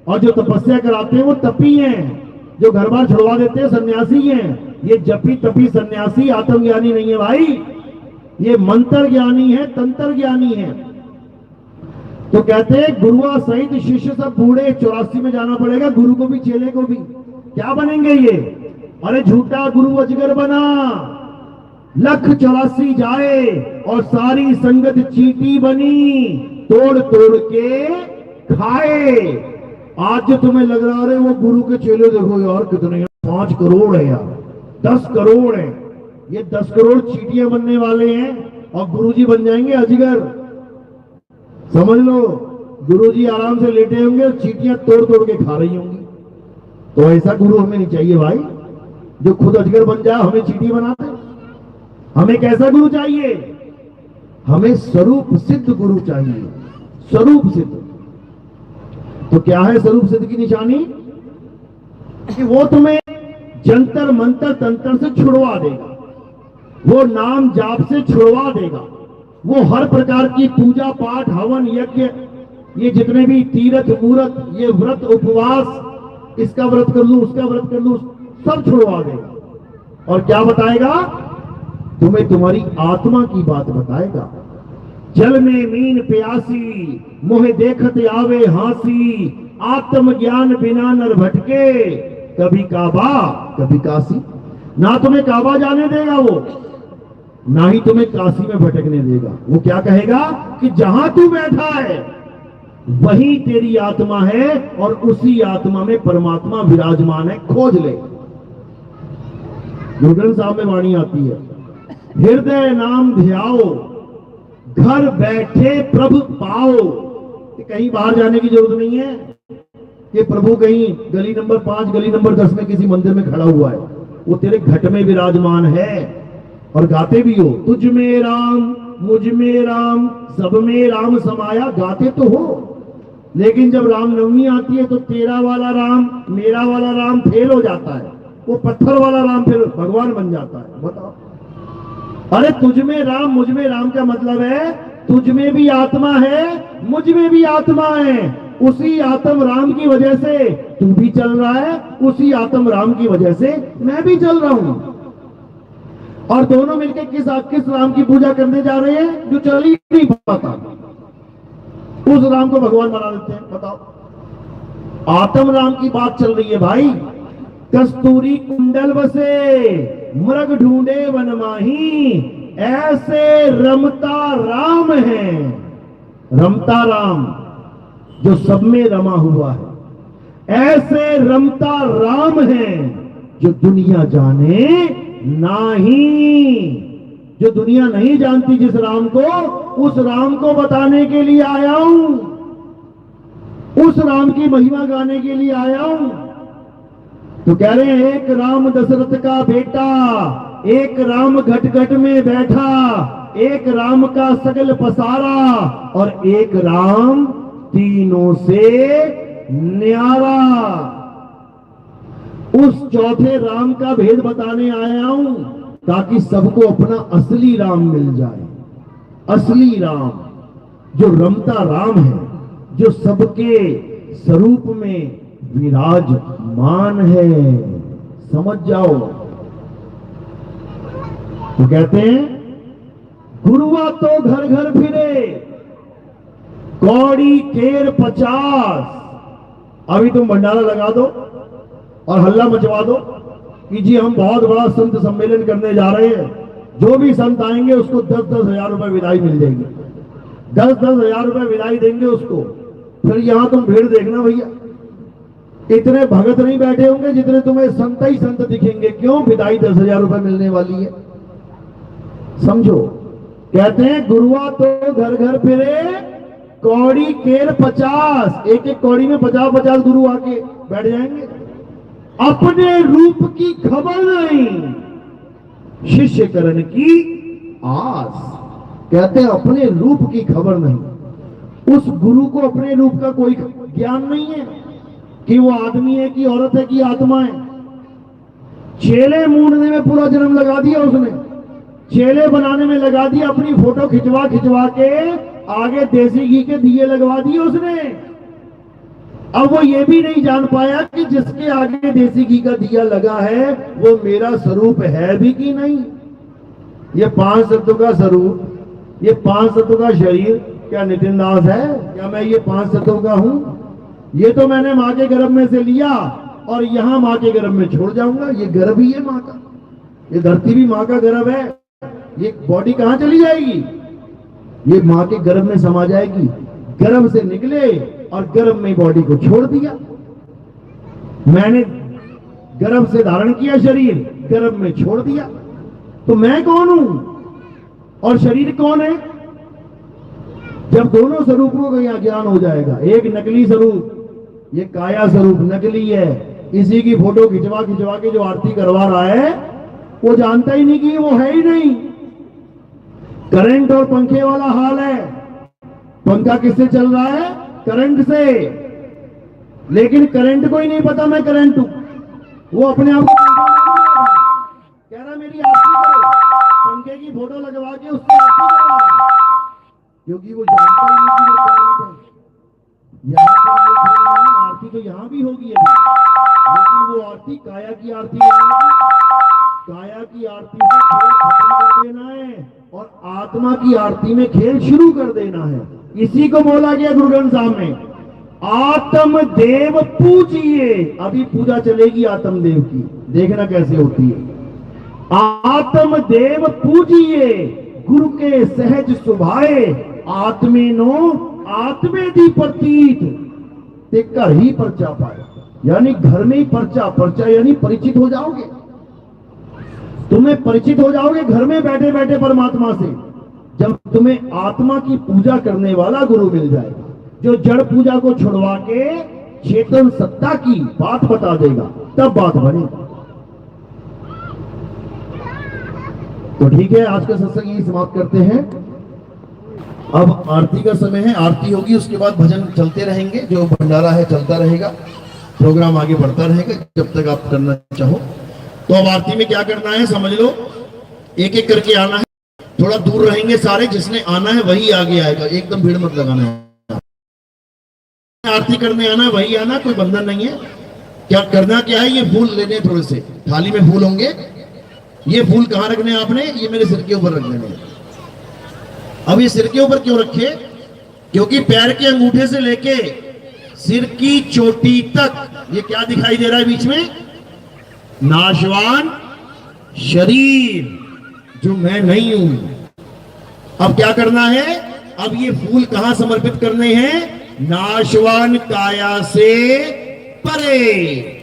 और जो तपस्या कराते हैं वो तपी हैं। जो घर बार छुड़वा देते हैं सन्यासी हैं। ये जपी तपी सन्यासी आत्मज्ञानी नहीं है भाई, ये मंत्र ज्ञानी है, तंत्र ज्ञानी है। तो कहते हैं गुरुआ सहित शिष्य सब बूढ़े। 84 में जाना पड़ेगा, गुरु को भी चेले को भी। क्या बनेंगे ये? अरे झूठा गुरु अजगर बना, लख 84 जाए और सारी संगत चींटी बनी, तोड़ तोड़ के खाए। आज जो तुम्हें लग रहा है वो गुरु के चेले देखो यार कितने, 5 करोड़ है यार, 10 करोड़ है। ये 10 करोड़ चींटियां बनने वाले हैं और गुरुजी बन जाएंगे अजगर। समझ लो गुरुजी आराम से लेटे होंगे और चींटियां तोड़ तोड़ के खा रही होंगी। तो ऐसा गुरु हमें नहीं चाहिए भाई, जो खुद अजगर बन जाए हमें चींटी बना दे। हमें कैसा गुरु चाहिए? हमें स्वरूप सिद्ध गुरु चाहिए, स्वरूप सिद्ध। तो क्या है स्वरूप सिद्ध की निशानी? कि वो तुम्हें जंतर मंतर तंत्र से छुड़वा देगा, वो नाम जाप से छुड़वा देगा, वो हर प्रकार की पूजा पाठ हवन यज्ञ, ये जितने भी तीर्थ मूर्त, ये व्रत उपवास, इसका व्रत कर लूं उसका व्रत कर लूं, सब छुड़वा देगा। और क्या बताएगा? तुम्हें तुम्हारी आत्मा की बात बताएगा। जल में मीन प्यासी, मोहे देखत आवे हासी, आत्मज्ञान बिना नर भटके, कभी काबा कभी काशी। ना तुम्हें काबा जाने देगा वो, ना ही तुम्हें काशी में भटकने देगा। वो क्या कहेगा कि जहां तू बैठा है वही तेरी आत्मा है और उसी आत्मा में परमात्मा विराजमान है, खोज ले। गुरु ग्रंथ साहब में वाणी आती है, हृदय नाम ध्याओ, घर बैठे प्रभु पाओ। कि कहीं बाहर जाने की जरूरत नहीं है कि प्रभु कहीं गली नंबर 5 गली नंबर 10 में किसी मंदिर में खड़ा हुआ है, वो तेरे घट में विराजमान है। और गाते भी हो, तुझ में राम मुझ में राम सब में राम समाया, गाते तो हो। लेकिन जब रामनवमी आती है तो तेरा वाला राम मेरा वाला राम फेल हो जाता है, वो पत्थर वाला राम फिर भगवान बन जाता है। बताओ, अरे तुझ में राम मुझ में राम का मतलब है तुझ में भी आत्मा है मुझ में भी आत्मा है, उसी आत्म राम की वजह से तू भी चल रहा है, उसी आत्म राम की वजह से मैं भी चल रहा हूं। और दोनों मिलकर किस राम की पूजा करने जा रहे हैं? जो चल ही नहीं पाता, उस राम को भगवान बना देते हैं। बताओ, आत्म राम की बात चल रही है भाई। कस्तूरी कुंडल बसे मृग ढूंढे वन माही, ऐसे रमता राम है। रमता राम जो सब में रमा हुआ है, ऐसे रमता राम है जो दुनिया जाने नहीं। जो दुनिया नहीं जानती जिस राम को, उस राम को बताने के लिए आया हूं, उस राम की महिमा गाने के लिए आया हूं। तो कह रहे हैं, एक राम दशरथ का बेटा, एक राम घट घट में बैठा, एक राम का सगल पसारा, और एक राम तीनों से न्यारा। उस चौथे राम का भेद बताने आया हूं, ताकि सबको अपना असली राम मिल जाए। असली राम जो रमता राम है, जो सबके स्वरूप में विराजमान है। समझ जाओ। तो कहते हैं, गुरुआ तो घर घर फिरे, कौड़ी केर 50। अभी तुम भंडारा लगा दो और हल्ला मचवा दो कि जी हम बहुत बड़ा संत सम्मेलन करने जा रहे हैं, जो भी संत आएंगे उसको 10-10 हजार रुपए विदाई मिल जाएगी। 10-10 हजार रुपए विदाई देंगे उसको। फिर यहां तुम भीड़ देखना भैया, इतने भगत नहीं बैठे होंगे जितने तुम्हें संत ही संत दिखेंगे। क्यों? विदाई 10 हजार रुपए मिलने वाली है। समझो। कहते हैं, गुरुआ तो घर घर फिरे, कौड़ी केर 50। एक एक कौड़ी में 50-50 गुरु आके बैठ जाएंगे। अपने रूप की खबर नहीं, शिष्य करण की आस। कहते हैं, अपने रूप की खबर नहीं। उस गुरु को अपने रूप का कोई ज्ञान नहीं है कि वो आदमी है कि औरत है कि आत्मा है। चेले मूंढने में पूरा जन्म लगा दिया उसने, चेले बनाने में लगा दिया, अपनी फोटो खिंचवा खिंचवा के आगे देसी घी के दिए लगवा दिए उसने। अब वो ये भी नहीं जान पाया कि जिसके आगे देसी घी का दिया लगा है वो मेरा स्वरूप है भी कि नहीं। ये 5 तत्वों का स्वरूप, ये 5 तत्वों का शरीर क्या नितिन दास है? क्या मैं ये 5 तत्वों का हूं? ये तो मैंने मां के गर्भ में से लिया और यहां मां के गर्भ में छोड़ जाऊंगा। ये गर्भ ही है मां का, ये धरती भी मां का गर्भ है। ये बॉडी कहां चली जाएगी? ये मां के गर्भ में समा जाएगी। गर्भ से निकले और गर्भ में बॉडी को छोड़ दिया। मैंने गर्भ से धारण किया शरीर, गर्भ में छोड़ दिया। तो मैं कौन हूं और शरीर कौन है? जब दोनों स्वरूपों का यहाँ ज्ञान हो जाएगा, एक नकली स्वरूप, ये काया स्वरूप नकली है, इसी की फोटो खिंचवा खिंचवा के जो आरती करवा रहा है वो जानता ही नहीं कि वो है ही नहीं। करंट और पंखे वाला हाल है, पंखा किससे चल रहा है? करंट से, लेकिन करंट को ही नहीं पता मैं करंट हूं। वो अपने आप को कह रहा मेरी आरती करो, पंखे की फोटो लगवा के उसकी आरती करवा रहा है, क्योंकि वो जानता ही नहीं कि वो करंट है। यहाँ पर आरती तो यहाँ भी होगी अभी, लेकिन वो आरती काया की आरती नहीं होगी। काया की आरती से खेल खत्म कर देना है और आत्मा की आरती में खेल शुरू कर देना है। इसी को बोला गया गुरु ग्रंथ साहब में, आत्म देव पूजिए। अभी पूजा चलेगी आत्म देव की, देखना कैसे होती है। आत्म देव पूजिए, गुरु के सहज सुभाए, आत्मे नो आत्मे दी प्रतीत, ते घर ही परचा पाए। यानी घर में ही परचा, परचा यानी परिचित हो जाओगे, तुम्हें परिचित हो जाओगे घर में बैठे बैठे परमात्मा से, जब तुम्हें आत्मा की पूजा करने वाला गुरु मिल जाएगा, जो जड़ पूजा को छुड़वा के चेतन सत्ता की बात बता देगा, तब बात बनेगी। तो ठीक है, आज का सत्संग यही समाप्त करते हैं। अब आरती का समय है, आरती होगी, उसके बाद भजन चलते रहेंगे, जो भंडारा है चलता रहेगा, प्रोग्राम आगे बढ़ता रहेगा जब तक आप करना चाहो। तो अब आरती में क्या करना है समझ लो, एक एक करके आना है, थोड़ा दूर रहेंगे सारे, जिसने आना है वही आगे आएगा, एकदम भीड़ मत लगाना है। आरती करने आना है वही आना, कोई बंधन नहीं है। क्या करना क्या है, ये फूल लेने थोड़े से, थाली में फूल होंगे, ये फूल कहाँ रखने हैं आपने? ये मेरे सिर के ऊपर रख देने। अब ये सिर के ऊपर क्यों रखे? क्योंकि पैर के अंगूठे से लेके सिर की चोटी तक ये क्या दिखाई दे रहा है बीच में? नाशवान शरीर, जो मैं नहीं हूं। अब क्या करना है? अब ये फूल कहां समर्पित करने हैं? नाशवान काया से परे।